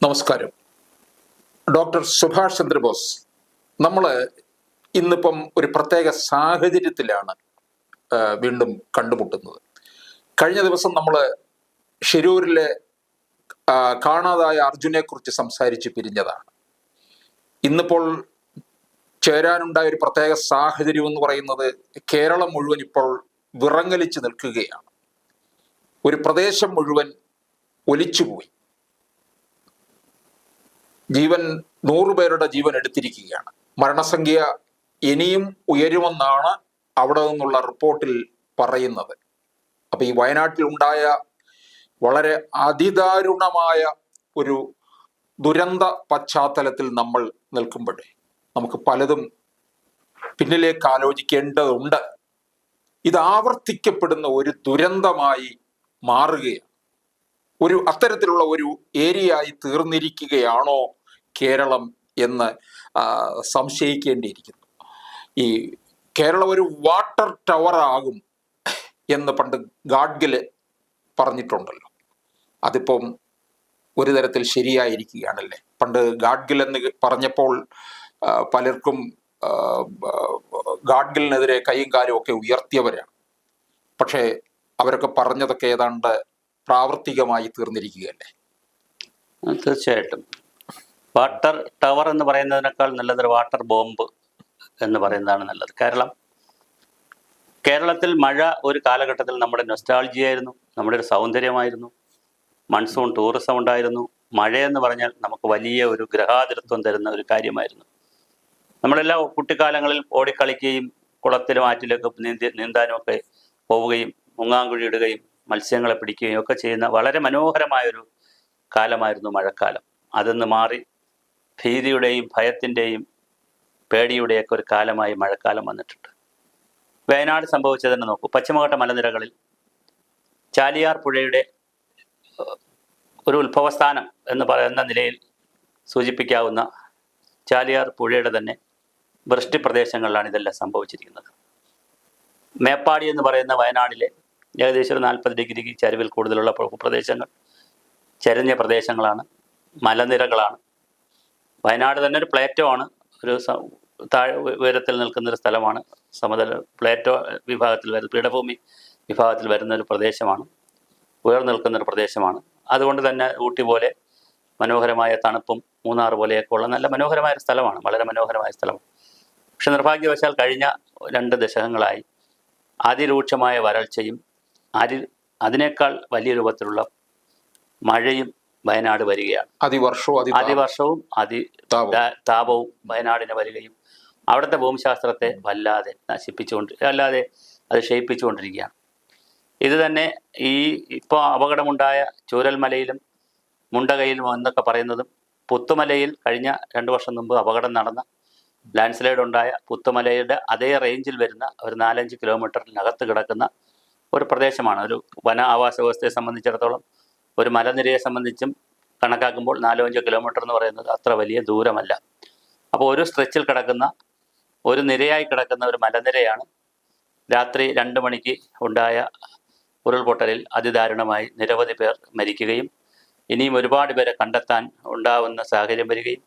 നമസ്കാരം. ഡോക്ടർ സുഭാഷ് ചന്ദ്രബോസ്. നമ്മൾ ഇന്നിപ്പം ഒരു പ്രത്യേക സാഹചര്യത്തിലാണ് വീണ്ടും കണ്ടുമുട്ടുന്നത്. കഴിഞ്ഞ ദിവസം നമ്മൾ ഷിരൂരിലെ കാണാതായ അർജുനെ കുറിച്ച് സംസാരിച്ച് പിരിഞ്ഞതാണ്. ഇന്നിപ്പോൾ ചേരാനുണ്ടായ ഒരു പ്രത്യേക സാഹചര്യം എന്ന് പറയുന്നത് കേരളം മുഴുവൻ ഇപ്പോൾ വിറങ്ങലിച്ച് നിൽക്കുകയാണ്. ഒരു പ്രദേശം മുഴുവൻ ഒലിച്ചുപോയി. 100 പേരുടെ ജീവൻ എടുത്തിരിക്കുകയാണ്. മരണസംഖ്യ ഇനിയും ഉയരുമെന്നാണ് അവിടെ നിന്നുള്ള റിപ്പോർട്ടിൽ പറയുന്നത്. അപ്പൊ ഈ വയനാട്ടിൽ ഉണ്ടായ വളരെ അതിദാരുണമായ ഒരു ദുരന്ത പശ്ചാത്തലത്തിൽ നമ്മൾ നിൽക്കുമ്പോഴേ നമുക്ക് പലതും പിന്നിലേക്ക് ആലോചിക്കേണ്ടതുണ്ട്. ഇത് ആവർത്തിക്കപ്പെടുന്ന ഒരു ദുരന്തമായി മാറുകയാണ്. അത്തരത്തിലുള്ള ഒരു ഏരിയയായി തീർന്നിരിക്കുകയാണോ കേരളം എന്ന് സംശയിക്കേണ്ടിയിരിക്കുന്നു. ഈ കേരളം ഒരു വാട്ടർ ടവർ ആകും എന്ന് പണ്ട് ഗാഡ്ഗില് പറഞ്ഞിട്ടുണ്ടല്ലോ. അതിപ്പം ഒരു തരത്തിൽ ശരിയായിരിക്കുകയാണല്ലേ. പണ്ട് ഗാഡ്ഗിൽ എന്ന് പറഞ്ഞപ്പോൾ പലർക്കും ഗാഡ്ഗിലിനെതിരെ കൈയും കാലും ഒക്കെ ഉയർത്തിയവരാണ്. പക്ഷേ അവരൊക്കെ പറഞ്ഞതൊക്കെ ഏതാണ്ട് പ്രാവർത്തികമായി തീർന്നിരിക്കുകയല്ലേ. തീർച്ചയായിട്ടും വാട്ടർ ടവർ എന്ന് പറയുന്നതിനേക്കാൾ നല്ലത് വാട്ടർ ബോംബ് എന്ന് പറയുന്നതാണ് നല്ലത്. കേരളത്തിൽ മഴ ഒരു കാലഘട്ടത്തിൽ നമ്മുടെ നൊസ്റ്റാൾജിയായിരുന്നു, നമ്മുടെ ഒരു സൗന്ദര്യമായിരുന്നു. മൺസൂൺ ടൂറിസം ഉണ്ടായിരുന്നു. മഴയെന്ന് പറഞ്ഞാൽ നമുക്ക് വലിയ ഒരു ഗ്രഹാതിരത്വം തരുന്ന ഒരു കാര്യമായിരുന്നു. നമ്മളെല്ലാം കുട്ടിക്കാലങ്ങളിൽ ഓടിക്കളിക്കുകയും കുളത്തിലും ആറ്റിലൊക്കെ നീന്താനും ഒക്കെ പോവുകയും മുങ്ങാങ്കുഴി ഇടുകയും മത്സ്യങ്ങളെ പിടിക്കുകയും ഒക്കെ ചെയ്യുന്ന വളരെ മനോഹരമായൊരു കാലമായിരുന്നു മഴക്കാലം. അതിന്ന് മാറി ഭീതിയുടെയും ഭയത്തിൻ്റെയും പേടിയുടെയൊക്കെ ഒരു കാലമായി മഴക്കാലം വന്നിട്ടുണ്ട്. വയനാട് സംഭവിച്ചതെന്ന് നോക്കൂ. പശ്ചിമഘട്ട മലനിരകളിൽ ചാലിയാർ പുഴയുടെ ഒരു ഉത്ഭവസ്ഥാനം എന്ന് പറയുന്ന നിലയിൽ സൂചിപ്പിക്കാവുന്ന ചാലിയാർ പുഴയുടെ തന്നെ വൃഷ്ടി പ്രദേശങ്ങളിലാണ് ഇതെല്ലാം സംഭവിച്ചിരിക്കുന്നത്. മേപ്പാടി എന്ന് പറയുന്ന വയനാടിലെ ഏകദേശം ഒരു 40 ഡിഗ്രി ചരിവിൽ കൂടുതലുള്ള പ്രദേശങ്ങൾ ചരിഞ്ഞ പ്രദേശങ്ങളാണ്, മലനിരകളാണ്. വയനാട് തന്നെ ഒരു പ്ലേറ്റോ ആണ്, ഒരു ഉയരത്തിൽ നിൽക്കുന്നൊരു സ്ഥലമാണ്. സമതല പ്ലേറ്റോ വിഭാഗത്തിൽ പീഠഭൂമി വിഭാഗത്തിൽ വരുന്ന ഒരു പ്രദേശമാണ്, ഉയർന്നു നിൽക്കുന്നൊരു പ്രദേശമാണ്. അതുകൊണ്ട് തന്നെ ഊട്ടി പോലെ മനോഹരമായ തണുപ്പും മൂന്നാർ പോലെയൊക്കെ ഉള്ള നല്ല മനോഹരമായ സ്ഥലമാണ്, വളരെ മനോഹരമായ സ്ഥലമാണ്. പക്ഷെ നിർഭാഗ്യവശാൽ കഴിഞ്ഞ 2 ദശകങ്ങളായി അതിരൂക്ഷമായ വരൾച്ചയും അതിനേക്കാൾ വലിയ രൂപത്തിലുള്ള മഴയും വയനാട് വരികയാണ്. അതിവർഷവും താപവും വയനാടിന് വരികയും അവിടുത്തെ ഭൂമിശാസ്ത്രത്തെ വല്ലാതെ അല്ലാതെ അത് ക്ഷയിപ്പിച്ചുകൊണ്ടിരിക്കുകയാണ്. ഇത് തന്നെ ഇപ്പോൾ അപകടമുണ്ടായ ചൂരൽമലയിലും മുണ്ടകയിലും എന്നൊക്കെ പറയുന്നതും പുത്തുമലയിൽ കഴിഞ്ഞ 2 വർഷം മുമ്പ് അപകടം നടന്ന ലാൻഡ്സ്ലൈഡ് ഉണ്ടായ പുത്തുമലയുടെ അതേ റേഞ്ചിൽ വരുന്ന ഒരു 4-5 കിലോമീറ്ററിനകത്ത് കിടക്കുന്ന ഒരു പ്രദേശമാണ്. ഒരു വന ആവാസ വ്യവസ്ഥയെ സംബന്ധിച്ചിടത്തോളം ഒരു മലനിരയെ സംബന്ധിച്ചും കണക്കാക്കുമ്പോൾ 4-5 കിലോമീറ്റർ എന്ന് പറയുന്നത് അത്ര വലിയ ദൂരമല്ല. അപ്പോൾ ഒരു സ്ട്രെച്ചിൽ കിടക്കുന്ന ഒരു നിരയായി കിടക്കുന്ന ഒരു മലനിരയാണ് രാത്രി 2 മണിക്ക് ഉണ്ടായ ഉരുൾപൊട്ടലിൽ അതിദാരുണമായി നിരവധി പേർ മരിക്കുകയും ഇനിയും ഒരുപാട് പേരെ കണ്ടെത്താൻ ഉണ്ടാവുന്ന സാഹചര്യം വരികയും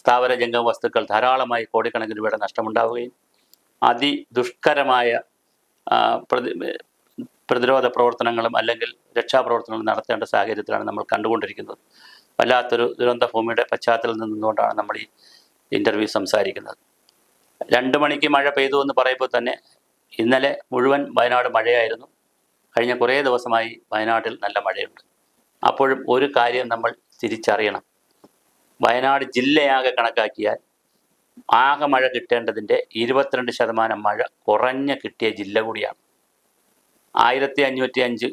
സ്ഥാവര ജംഗമ വസ്തുക്കൾ ധാരാളമായി കോടിക്കണക്കിന് രൂപയുടെ നഷ്ടമുണ്ടാവുകയും അതിദുഷ്കരമായ പ്രതിരോധ പ്രവർത്തനങ്ങളും അല്ലെങ്കിൽ രക്ഷാപ്രവർത്തനങ്ങളും നടത്തേണ്ട സാഹചര്യത്തിലാണ് നമ്മൾ കണ്ടുകൊണ്ടിരിക്കുന്നത്. വല്ലാത്തൊരു ദുരന്ത ഭൂമിയുടെ പശ്ചാത്തലത്തിൽ നിന്നുകൊണ്ടാണ് നമ്മൾ ഈ ഇൻ്റർവ്യൂ സംസാരിക്കുന്നത്. 2 മണിക്ക് മഴ പെയ്തു എന്ന് പറയുമ്പോൾ തന്നെ ഇന്നലെ മുഴുവൻ വയനാട് മഴയായിരുന്നു. കഴിഞ്ഞ കുറേ ദിവസമായി വയനാട്ടിൽ നല്ല മഴയുണ്ട്. അപ്പോഴും ഒരു കാര്യം നമ്മൾ തിരിച്ചറിയണം. വയനാട് ജില്ലയാകെ കണക്കാക്കിയാൽ ആകെ മഴ കിട്ടേണ്ടതിൻ്റെ 22% മഴ കുറഞ്ഞ കിട്ടിയ ജില്ല കൂടിയാണ്. 1505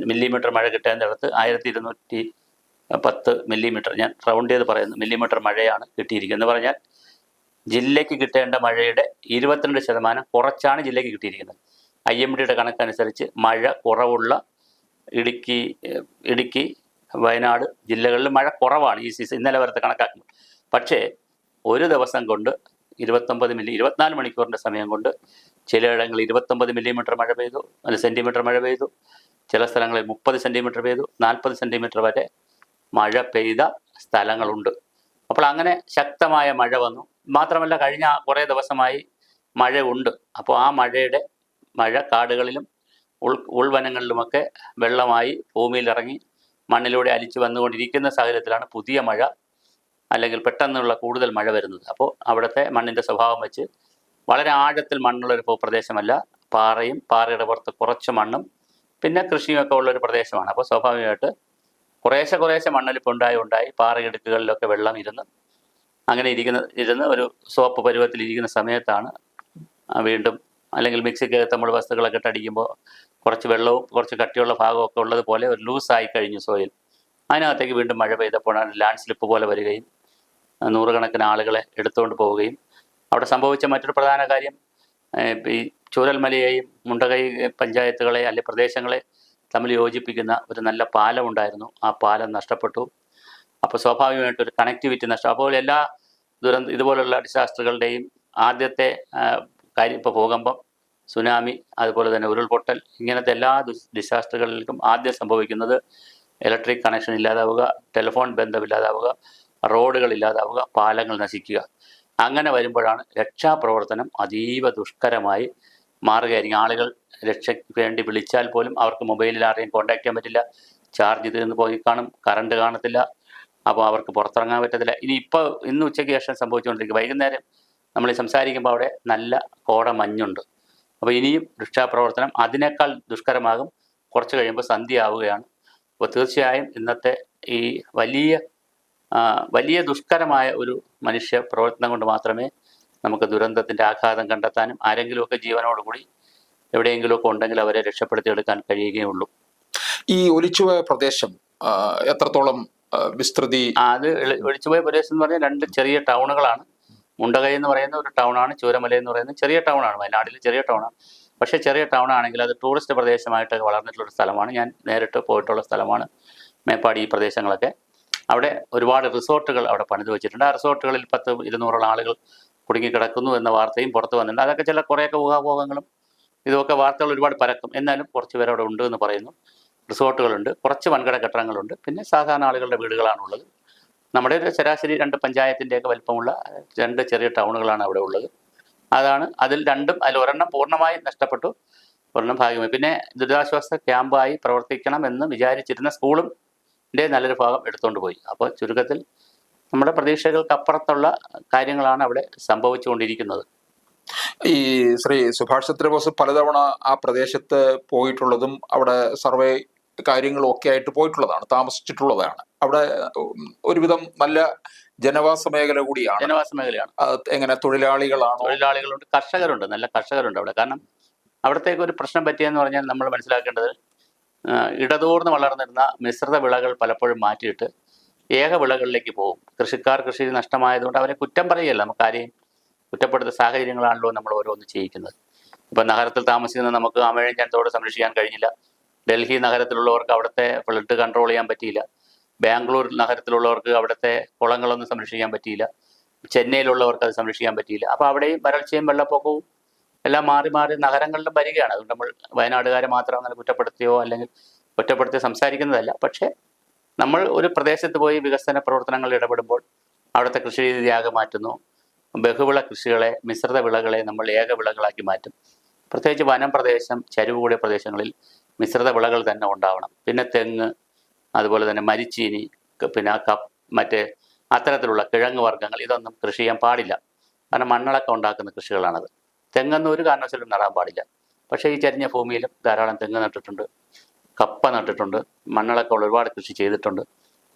മില്ലിമീറ്റർ മഴ കിട്ടേണ്ടിടത്ത് 1210 മില്ലിമീറ്റർ, ഞാൻ റൗണ്ട് ചെയ്ത് പറയുന്നു, മില്ലിമീറ്റർ മഴയാണ് കിട്ടിയിരിക്കുന്നത്. എന്ന് പറഞ്ഞാൽ ജില്ലയ്ക്ക് കിട്ടേണ്ട മഴയുടെ 22% കുറച്ചാണ് ജില്ലയ്ക്ക് കിട്ടിയിരിക്കുന്നത്. IMDയുടെ കണക്കനുസരിച്ച് മഴ കുറവുള്ള ഇടുക്കി വയനാട് ജില്ലകളിൽ മഴ കുറവാണ് ഈ സീസൺ ഇന്നലെ വരത്തെ കണക്കാക്കുമ്പോൾ. പക്ഷേ ഒരു ദിവസം കൊണ്ട് 24 മണിക്കൂറിൻ്റെ സമയം കൊണ്ട് ചിലയിടങ്ങളിൽ 29 മില്ലിമീറ്റർ മഴ പെയ്തു, സെൻറ്റിമീറ്റർ മഴ പെയ്തു. ചില സ്ഥലങ്ങളിൽ 30 സെൻറ്റിമീറ്റർ പെയ്തു, 40 സെൻറ്റിമീറ്റർ വരെ മഴ പെയ്ത സ്ഥലങ്ങളുണ്ട്. അപ്പോൾ അങ്ങനെ ശക്തമായ മഴ വന്നു. മാത്രമല്ല കഴിഞ്ഞ കുറേ ദിവസമായി മഴ ഉണ്ട്. അപ്പോൾ ആ മഴ കാടുകളിലും ഉൾവനങ്ങളിലുമൊക്കെ വെള്ളമായി ഭൂമിയിലിറങ്ങി മണ്ണിലൂടെ അലിച്ചു വന്നുകൊണ്ടിരിക്കുന്ന സാഹചര്യത്തിലാണ് പുതിയ മഴ അല്ലെങ്കിൽ പെട്ടെന്നുള്ള കൂടുതൽ മഴ വരുന്നത്. അപ്പോൾ അവിടുത്തെ മണ്ണിൻ്റെ സ്വഭാവം വെച്ച് വളരെ ആഴത്തിൽ മണ്ണുള്ളൊരു ഭൂപ്രദേശമല്ല, പാറയും പാറയുടെ പുറത്ത് കുറച്ച് മണ്ണും പിന്നെ കൃഷിയുമൊക്കെ ഉള്ളൊരു പ്രദേശമാണ്. അപ്പോൾ സ്വാഭാവികമായിട്ട് കുറേശ്ശെ മണ്ണൊലിപ്പ് ഉണ്ടായി പാറയിടുക്കുകളിലൊക്കെ വെള്ളം അങ്ങനെ ഇരുന്ന് ഒരു സോപ്പ് പരുവത്തിലിരിക്കുന്ന സമയത്താണ് വീണ്ടും അല്ലെങ്കിൽ മിക്സിക്കകത്ത് നമ്മൾ വസ്തുക്കളൊക്കെ ഇട്ടടിക്കുമ്പോൾ കുറച്ച് വെള്ളവും കുറച്ച് കട്ടിയുള്ള ഭാഗമൊക്കെ ഉള്ളതുപോലെ ഒരു ലൂസായി കഴിഞ്ഞു സോയിൽ. അതിനകത്തേക്ക് വീണ്ടും മഴ പെയ്തപ്പോഴാണ് ലാൻഡ് സ്ലിപ്പ് പോലെ വരികയും നൂറുകണക്കിന് ആളുകളെ എടുത്തുകൊണ്ട് പോവുകയും അവിടെ സംഭവിച്ച മറ്റൊരു പ്രധാന കാര്യം ഈ ചൂരൽമലയെയും മുണ്ടകൈ പഞ്ചായത്തുകളെ അല്ലെങ്കിൽ പ്രദേശങ്ങളെ തമ്മിൽ യോജിപ്പിക്കുന്ന ഒരു നല്ല പാലം ഉണ്ടായിരുന്നു. ആ പാലം നഷ്ടപ്പെട്ടു. അപ്പോൾ സ്വാഭാവികമായിട്ടൊരു കണക്ടിവിറ്റി നഷ്ടം. അപ്പോൾ എല്ലാ ഇതുപോലുള്ള ഡിസാസ്റ്ററുകളുടെയും ആദ്യത്തെ കാര്യം ഇപ്പോൾ ഭൂകമ്പം, സുനാമി, അതുപോലെ തന്നെ ഉരുൾപൊട്ടൽ, ഇങ്ങനത്തെ എല്ലാ ഡിസാസ്റ്ററുകളിലേക്കും ആദ്യം സംഭവിക്കുന്നത് ഇലക്ട്രിക് കണക്ഷൻ ഇല്ലാതാവുക, ടെലിഫോൺ ബന്ധമില്ലാതാവുക, റോഡുകൾ ഇല്ലാതാവുക, പാലങ്ങൾ നശിക്കുക. അങ്ങനെ വരുമ്പോഴാണ് രക്ഷാപ്രവർത്തനം അതീവ ദുഷ്കരമായി മാറുകയായിരിക്കും. ആളുകൾ രക്ഷയ്ക്ക് വേണ്ടി വിളിച്ചാൽ പോലും അവർക്ക് മൊബൈലിൽ ആരെയും കോൺടാക്ട് ചെയ്യാൻ പറ്റില്ല, ചാർജ് തീർന്ന് പോയി കാണും, കറണ്ട് കാണത്തില്ല, അപ്പോൾ അവർക്ക് പുറത്തിറങ്ങാൻ പറ്റത്തില്ല. ഇന്ന് ഉച്ചയ്ക്ക് ശേഷം സംഭവിച്ചുകൊണ്ടിരിക്കും. വൈകുന്നേരം നമ്മൾ സംസാരിക്കുമ്പോൾ അവിടെ നല്ല കോടമഞ്ഞുണ്ട്. അപ്പോൾ ഇനിയും രക്ഷാപ്രവർത്തനം അതിനേക്കാൾ ദുഷ്കരമാകും. കുറച്ച് കഴിയുമ്പോൾ സന്ധ്യ ആവുകയാണ്. അപ്പോൾ തീർച്ചയായും ഇന്നത്തെ ഈ വലിയ ദുഷ്കരമായ ഒരു മനുഷ്യ പ്രവർത്തനം കൊണ്ട് മാത്രമേ നമുക്ക് ദുരന്തത്തിൻ്റെ ആഘാതം കണ്ടെത്താനും ആരെങ്കിലുമൊക്കെ ജീവനോടുകൂടി എവിടെയെങ്കിലുമൊക്കെ ഉണ്ടെങ്കിൽ അവരെ രക്ഷപ്പെടുത്തിയെടുക്കാൻ കഴിയുകയുള്ളൂ. ഈ ഒലിച്ചുപോയ പ്രദേശം എത്രത്തോളം വിസ്തൃതി? അത് ഒലിച്ചുപോയ പ്രദേശം എന്ന് പറഞ്ഞാൽ 2 ചെറിയ ടൗണുകളാണ്. മുണ്ടകൈ എന്ന് പറയുന്ന ഒരു ടൗണാണ്, ചൂരമല എന്ന് പറയുന്നത് ചെറിയ ടൗണാണ്. വയനാട്ടിൽ ചെറിയ ടൗണാണ്. പക്ഷേ ചെറിയ ടൗൺ ആണെങ്കിൽ അത് ടൂറിസ്റ്റ് പ്രദേശമായിട്ട് വളർന്നിട്ടുള്ളൊരു സ്ഥലമാണ്. ഞാൻ നേരിട്ട് പോയിട്ടുള്ള സ്ഥലമാണ് മേപ്പാടി, ഈ പ്രദേശങ്ങളൊക്കെ. അവിടെ ഒരുപാട് റിസോർട്ടുകൾ അവിടെ പണിത് വെച്ചിട്ടുണ്ട്. ആ റിസോർട്ടുകളിൽ 100-200 ആളുകൾ കുടുങ്ങിക്കിടക്കുന്നു എന്ന വാർത്തയും പുറത്ത് വന്നിട്ടുണ്ട്. അതൊക്കെ കുറേയൊക്കെ ഊഹാപോഹങ്ങളും ഇതൊക്കെ വാർത്തകൾ ഒരുപാട് പരക്കും. എന്നാലും കുറച്ച് പേര് അവിടെ ഉണ്ട് എന്ന് പറയുന്നു. റിസോർട്ടുകളുണ്ട്, കുറച്ച് വൻകിട കെട്ടിടങ്ങളുണ്ട്, പിന്നെ സാധാരണ ആളുകളുടെ വീടുകളാണുള്ളത്. നമ്മുടെ ഒരു ശരാശരി 2 പഞ്ചായത്തിൻ്റെയൊക്കെ വലിപ്പമുള്ള 2 ചെറിയ ടൗണുകളാണ് അവിടെ ഉള്ളത്. അതിൽ ഒരെണ്ണം പൂർണ്ണമായും നഷ്ടപ്പെട്ടു, ഒരെണ്ണം ഭാഗമായി. പിന്നെ ദുരിതാശ്വാസ ക്യാമ്പായി പ്രവർത്തിക്കണമെന്ന് വിചാരിച്ചിരുന്ന സ്കൂളും നല്ലൊരു ഭാഗം എടുത്തുകൊണ്ട് പോയി. അപ്പോൾ ചുരുക്കത്തിൽ നമ്മുടെ പ്രതീക്ഷകൾക്കപ്പുറത്തുള്ള കാര്യങ്ങളാണ് അവിടെ സംഭവിച്ചുകൊണ്ടിരിക്കുന്നത്. ഈ ശ്രീ സുഭാഷ് ചന്ദ്രബോസ് പലതവണ ആ പ്രദേശത്ത് പോയിട്ടുള്ളതും അവിടെ സർവേ കാര്യങ്ങളും ഒക്കെ ആയിട്ട് പോയിട്ടുള്ളതാണ്, താമസിച്ചിട്ടുള്ളതാണ്. അവിടെ ഒരുവിധം നല്ല ജനവാസ മേഖല കൂടിയാണ്. ജനവാസ മേഖലയാണ്. എങ്ങനെ തൊഴിലാളികളുണ്ട്, കർഷകരുണ്ട്, നല്ല കർഷകരുണ്ട് അവിടെ. കാരണം അവിടത്തേക്ക് ഒരു പ്രശ്നം പറ്റിയെന്ന് പറഞ്ഞാൽ നമ്മൾ മനസ്സിലാക്കേണ്ടത് ഇടതൂർന്ന് വളർന്നിരുന്ന മിശ്രിത വിളകൾ പലപ്പോഴും മാറ്റിയിട്ട് ഏക വിളകളിലേക്ക് പോകും. കൃഷിക്കാർ കൃഷി നഷ്ടമായതുകൊണ്ട് അവരെ കുറ്റം പറയുകയല്ല, നമുക്കാരെയും കുറ്റപ്പെടുത്ത സാഹചര്യങ്ങളാണല്ലോ നമ്മൾ ഓരോന്ന് ചെയ്യിക്കുന്നത്. ഇപ്പം നഗരത്തിൽ താമസിക്കുന്ന നമുക്ക് അമേഴഞ്ചാൻ തോട് സംരക്ഷിക്കാൻ കഴിഞ്ഞില്ല. ഡൽഹി നഗരത്തിലുള്ളവർക്ക് അവിടുത്തെ ഫ്ലഡ് കൺട്രോൾ ചെയ്യാൻ പറ്റിയില്ല. ബാംഗ്ലൂർ നഗരത്തിലുള്ളവർക്ക് അവിടുത്തെ കുളങ്ങളൊന്നും സംരക്ഷിക്കാൻ പറ്റിയില്ല. ചെന്നൈയിലുള്ളവർക്ക് അത് സംരക്ഷിക്കാൻ പറ്റിയില്ല. അപ്പോൾ അവിടെയും വരൾച്ചയും വെള്ളപ്പൊക്കവും എല്ലാം മാറി നഗരങ്ങളിലും വരികയാണ്. അതുകൊണ്ട് നമ്മൾ വയനാടുകാരെ മാത്രം അങ്ങനെ കുറ്റപ്പെടുത്തിയോ അല്ലെങ്കിൽ കുറ്റപ്പെടുത്തി സംസാരിക്കുന്നതല്ല. പക്ഷേ നമ്മൾ ഒരു പ്രദേശത്ത് പോയി വികസന പ്രവർത്തനങ്ങളിൽ ഇടപെടുമ്പോൾ അവിടുത്തെ കൃഷി രീതിയാകെ മാറ്റുന്നു. ബഹുവിള കൃഷികളെ, മിശ്രിത വിളകളെ നമ്മൾ ഏക വിളകളാക്കി മാറ്റും. പ്രത്യേകിച്ച് വനം പ്രദേശം, ചരിവ് കൂടിയ പ്രദേശങ്ങളിൽ മിശ്രിത വിളകൾ തന്നെ ഉണ്ടാവണം. പിന്നെ തെങ്ങ്, അതുപോലെ തന്നെ മരിച്ചീനി, പിന്നെ മറ്റേ അത്തരത്തിലുള്ള കിഴങ്ങ് വർഗ്ഗങ്ങൾ, ഇതൊന്നും കൃഷി ചെയ്യാൻ പാടില്ല. കാരണം മണ്ണിളക്കം ഉണ്ടാക്കുന്ന കൃഷികളാണത്. തെങ്ങൊന്നും ഒരു കാരണവശാലും നടാൻ പാടില്ല. പക്ഷേ ഈ ചരിഞ്ഞ ഭൂമിയിലും ധാരാളം തെങ്ങ് നട്ടിട്ടുണ്ട്, കപ്പ നട്ടിട്ടുണ്ട്, മണ്ണിളക്കമുള്ള ഒരുപാട് കൃഷി ചെയ്തിട്ടുണ്ട്.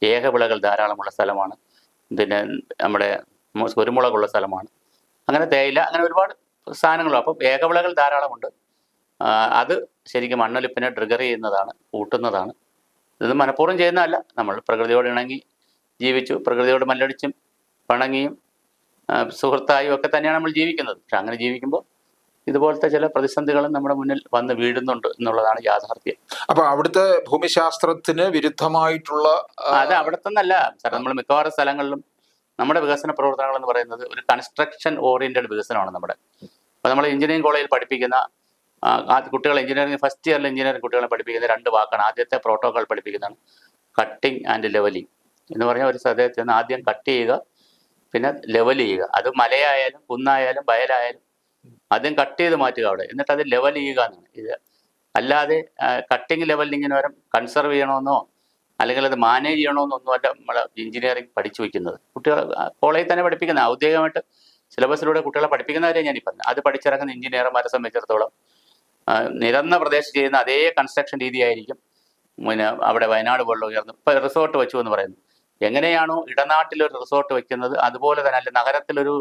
ഏകവിളകൾ ധാരാളമുള്ള സ്ഥലമാണ്. പിന്നെ നമ്മുടെ കുരുമുളകുള്ള സ്ഥലമാണ്. അങ്ങനെ തേയില, അങ്ങനെ ഒരുപാട് സാധനങ്ങളും. അപ്പം ഏകവിളകൾ ധാരാളമുണ്ട്. അത് ശരിക്കും മണ്ണൊലിപ്പിനെ ട്രിഗർ ചെയ്യുന്നതാണ്, കൂട്ടുന്നതാണ്. ഇത് മനഃപൂർവ്വം ചെയ്യുന്നതല്ല. നമ്മൾ പ്രകൃതിയോട് ഇണങ്ങി ജീവിച്ചു, പ്രകൃതിയോട് മല്ലടിച്ചും പിണങ്ങിയും സുഹൃത്തായും ഒക്കെ തന്നെയാണ് നമ്മൾ ജീവിക്കുന്നത്. പക്ഷെ അങ്ങനെ ജീവിക്കുമ്പോൾ ഇതുപോലത്തെ ചില പ്രതിസന്ധികളും നമ്മുടെ മുന്നിൽ വന്ന് വീഴുന്നുണ്ട് എന്നുള്ളതാണ് യാഥാർത്ഥ്യം. അപ്പൊ അവിടുത്തെ ഭൂമിശാസ്ത്രത്തിന് വിരുദ്ധമായിട്ടുള്ള അത് അവിടുത്തെ എന്നല്ല സാർ, നമ്മൾ മിക്കവാറും സ്ഥലങ്ങളിലും നമ്മുടെ വികസന പ്രവർത്തനങ്ങൾ എന്ന് പറയുന്നത് ഒരു കൺസ്ട്രക്ഷൻ ഓറിയന്റഡ് വികസനമാണ് നമ്മുടെ. അപ്പോൾ നമ്മൾ എഞ്ചിനീയറിംഗ് കോളേജിൽ പഠിപ്പിക്കുന്ന കുട്ടികൾ, എഞ്ചിനീയറിംഗ് ഫസ്റ്റ് ഇയറിൽ എഞ്ചിനീയറിംഗ് കുട്ടികളെ പഠിപ്പിക്കുന്ന 2 വാക്കാണ്. ആദ്യത്തെ പ്രോട്ടോകോൾ പഠിപ്പിക്കുന്നതാണ് കട്ടിങ് ആൻഡ് ലെവലിങ്. എന്ന് പറഞ്ഞാൽ ഒരു സ്ഥലത്ത് നിന്ന് ആദ്യം കട്ട് ചെയ്യുക, പിന്നെ ലെവൽ ചെയ്യുക. അത് മലയായാലും കുന്നായാലും വയലായാലും ആദ്യം കട്ട് ചെയ്ത് മാറ്റുക അവിടെ, എന്നിട്ട് അത് ലെവൽ ചെയ്യുക എന്നാണ് ഇത്. അല്ലാതെ കട്ടിങ് ലെവലിൽ ഇങ്ങനെ വരും കൺസർവ് ചെയ്യണമെന്നോ അല്ലെങ്കിൽ അത് മാനേജ് ചെയ്യണമെന്നോ ഒന്നുമല്ല നമ്മൾ എഞ്ചിനീയറിംഗ് പഠിച്ചു വയ്ക്കുന്നത്. കുട്ടികൾ കോളേജിൽ തന്നെ പഠിപ്പിക്കുന്ന ഔദ്യോഗികമായിട്ട് സിലബസിലൂടെ കുട്ടികളെ പഠിപ്പിക്കുന്നവരെ ഞാൻ ഈ പറഞ്ഞു. അത് പഠിച്ചിറങ്ങുന്ന എഞ്ചിനീയർമാരെ സംബന്ധിച്ചിടത്തോളം നിരന്ന പ്രദേശത്ത് ചെയ്യുന്ന അതേ കൺസ്ട്രക്ഷൻ രീതിയായിരിക്കും പിന്നെ അവിടെ വയനാട് പോലുള്ള ഉയർന്ന് ഇപ്പോൾ റിസോർട്ട് വെച്ചു എന്ന് പറയുന്നു. എങ്ങനെയാണോ ഇടനാട്ടിലൊരു റിസോർട്ട് വെക്കുന്നത് അതുപോലെ തന്നെ അല്ലെ നഗരത്തിലൊരു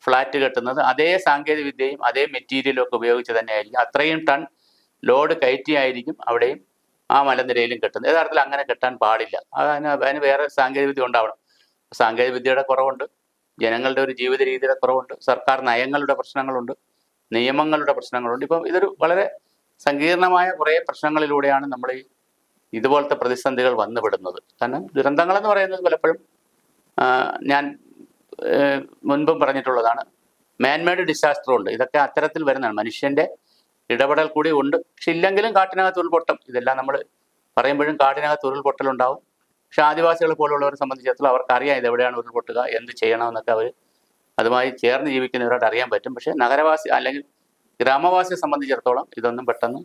ഫ്ലാറ്റ് കെട്ടുന്നത് അതേ സാങ്കേതിക വിദ്യയും അതേ മെറ്റീരിയലും ഒക്കെ ഉപയോഗിച്ച് തന്നെ ആയിരിക്കും. അത്രയും ടൺ ലോഡ് കയറ്റിയായിരിക്കും അവിടെയും ആ മലനിരയിലും കെട്ടുന്നത്. യഥാർത്ഥത്തിൽ അങ്ങനെ കെട്ടാൻ പാടില്ല. അതിന് വേറെ സാങ്കേതിക വിദ്യ ഉണ്ടാവണം. സാങ്കേതിക വിദ്യയുടെ കുറവുണ്ട്, ജനങ്ങളുടെ ഒരു ജീവിത രീതിയുടെ കുറവുണ്ട്, സർക്കാർ നയങ്ങളുടെ പ്രശ്നങ്ങളുണ്ട്, നിയമങ്ങളുടെ പ്രശ്നങ്ങളുണ്ട്. ഇപ്പം ഇതൊരു വളരെ സങ്കീർണമായ കുറേ പ്രശ്നങ്ങളിലൂടെയാണ് നമ്മൾ ഈ ഇതുപോലത്തെ പ്രതിസന്ധികൾ വന്നുപെടുന്നത്. കാരണം ദുരന്തങ്ങളെന്ന് പറയുന്നത് പലപ്പോഴും ഞാൻ മുൻപും പറഞ്ഞിട്ടുള്ളതാണ്, മാൻമേഡ് ഡിസാസ്റ്ററും ഉണ്ട്. ഇതൊക്കെ അത്തരത്തിൽ വരുന്നതാണ്, മനുഷ്യൻ്റെ ഇടപെടൽ കൂടി ഉണ്ട്. പക്ഷെ ഇല്ലെങ്കിലും കാട്ടിനകത്ത് ഉരുൾപൊട്ടൽ, ഇതെല്ലാം നമ്മൾ പറയുമ്പോഴും കാട്ടിനകത്ത് ഉരുൾപൊട്ടലുണ്ടാവും. പക്ഷെ ആദിവാസികളെ പോലുള്ളവരെ സംബന്ധിച്ചിടത്തോളം അവർക്കറിയാം ഇതെവിടെയാണ് ഉരുൾപൊട്ടുക, എന്ത് ചെയ്യണമെന്നൊക്കെ അവർ അതുമായി ചേർന്ന് ജീവിക്കുന്നവരോട് അറിയാൻ പറ്റും. പക്ഷെ നഗരവാസി അല്ലെങ്കിൽ ഗ്രാമവാസിയെ സംബന്ധിച്ചിടത്തോളം ഇതൊന്നും പെട്ടെന്ന്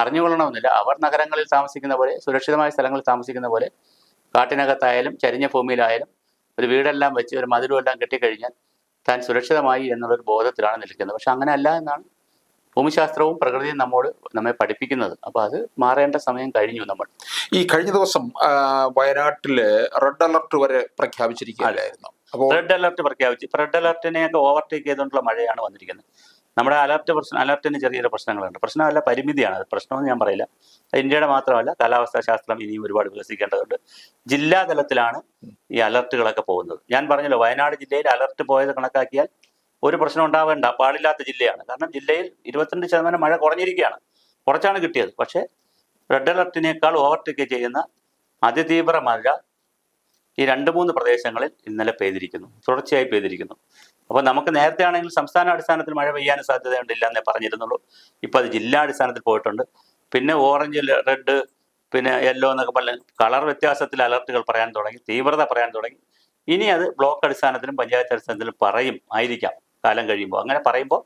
അറിഞ്ഞുകൊള്ളണമെന്നില്ല. അവർ നഗരങ്ങളിൽ താമസിക്കുന്ന പോലെ സുരക്ഷിതമായ സ്ഥലങ്ങളിൽ താമസിക്കുന്ന പോലെ കാട്ടിനകത്തായാലും ചരിഞ്ഞ ഭൂമിയിലായാലും ഒരു വീടെല്ലാം വെച്ച് ഒരു മതിലും എല്ലാം കെട്ടിക്കഴിഞ്ഞാൽ താൻ സുരക്ഷിതമായി എന്നുള്ളൊരു ബോധത്തിലാണ് നിൽക്കുന്നത്. പക്ഷെ അങ്ങനെ അല്ല എന്നാണ് ഭൂമിശാസ്ത്രവും പ്രകൃതിയും നമ്മെ പഠിപ്പിക്കുന്നത്. അപ്പോൾ അത് മാറേണ്ട സമയം കഴിഞ്ഞു. നമ്മൾ ഈ കഴിഞ്ഞ ദിവസം വയനാട്ടില് റെഡ് അലർട്ട് വരെ പ്രഖ്യാപിച്ചിരിക്കുകയായിരുന്നു. അപ്പോൾ റെഡ് അലർട്ട് പ്രഖ്യാപിച്ചു. റെഡ് അലർട്ടിനെയൊക്കെ ഓവർടേക്ക് ചെയ്തുകൊണ്ടുള്ള മഴയാണ് വന്നിരിക്കുന്നത്. നമ്മുടെ അലർട്ടിന് ചെറിയൊരു പ്രശ്നങ്ങളുണ്ട്. പ്രശ്നമല്ല, പരിമിതിയാണ്. അത് പ്രശ്നമെന്ന് ഞാൻ പറയില്ല. ഇന്ത്യയുടെ മാത്രമല്ല, കാലാവസ്ഥാ ശാസ്ത്രം ഇനിയും ഒരുപാട് വികസിക്കേണ്ടതുണ്ട്. ജില്ലാ തലത്തിലാണ് ഈ അലർട്ടുകളൊക്കെ പോകുന്നത്. ഞാൻ പറഞ്ഞല്ലോ, വയനാട് ജില്ലയിൽ അലർട്ട് പോയത് കണക്കാക്കിയാൽ ഒരു പ്രശ്നം ഉണ്ടാവേണ്ട പാടില്ലാത്ത ജില്ലയാണ്. കാരണം ജില്ലയിൽ 22% മഴ കുറഞ്ഞിരിക്കുകയാണ്, കുറച്ചാണ് കിട്ടിയത്. പക്ഷേ റെഡ് അലർട്ടിനേക്കാൾ ഓവർടേക്ക് ചെയ്യുന്ന അതിതീവ്ര മഴ ഈ 2-3 പ്രദേശങ്ങളിൽ ഇന്നലെ പെയ്തിരിക്കുന്നു, തുടർച്ചയായി പെയ്തിരിക്കുന്നു. അപ്പോൾ നമുക്ക് നേരത്തെ ആണെങ്കിൽ സംസ്ഥാന അടിസ്ഥാനത്തിൽ മഴ പെയ്യാനും സാധ്യതയുണ്ടില്ല എന്നേ പറഞ്ഞിരുന്നുള്ളൂ. ഇപ്പോൾ അത് ജില്ലാ അടിസ്ഥാനത്തിൽ പോയിട്ടുണ്ട്. പിന്നെ ഓറഞ്ച്, റെഡ്, പിന്നെ യെല്ലോ എന്നൊക്കെ പറഞ്ഞ കളർ വ്യത്യാസത്തിൽ അലർട്ടുകൾ പറയാൻ തുടങ്ങി, തീവ്രത പറയാൻ തുടങ്ങി. ഇനി അത് ബ്ലോക്ക് അടിസ്ഥാനത്തിലും പഞ്ചായത്ത് അടിസ്ഥാനത്തിലും ആയിരിക്കാം കാലം കഴിയുമ്പോൾ. അങ്ങനെ പറയുമ്പോൾ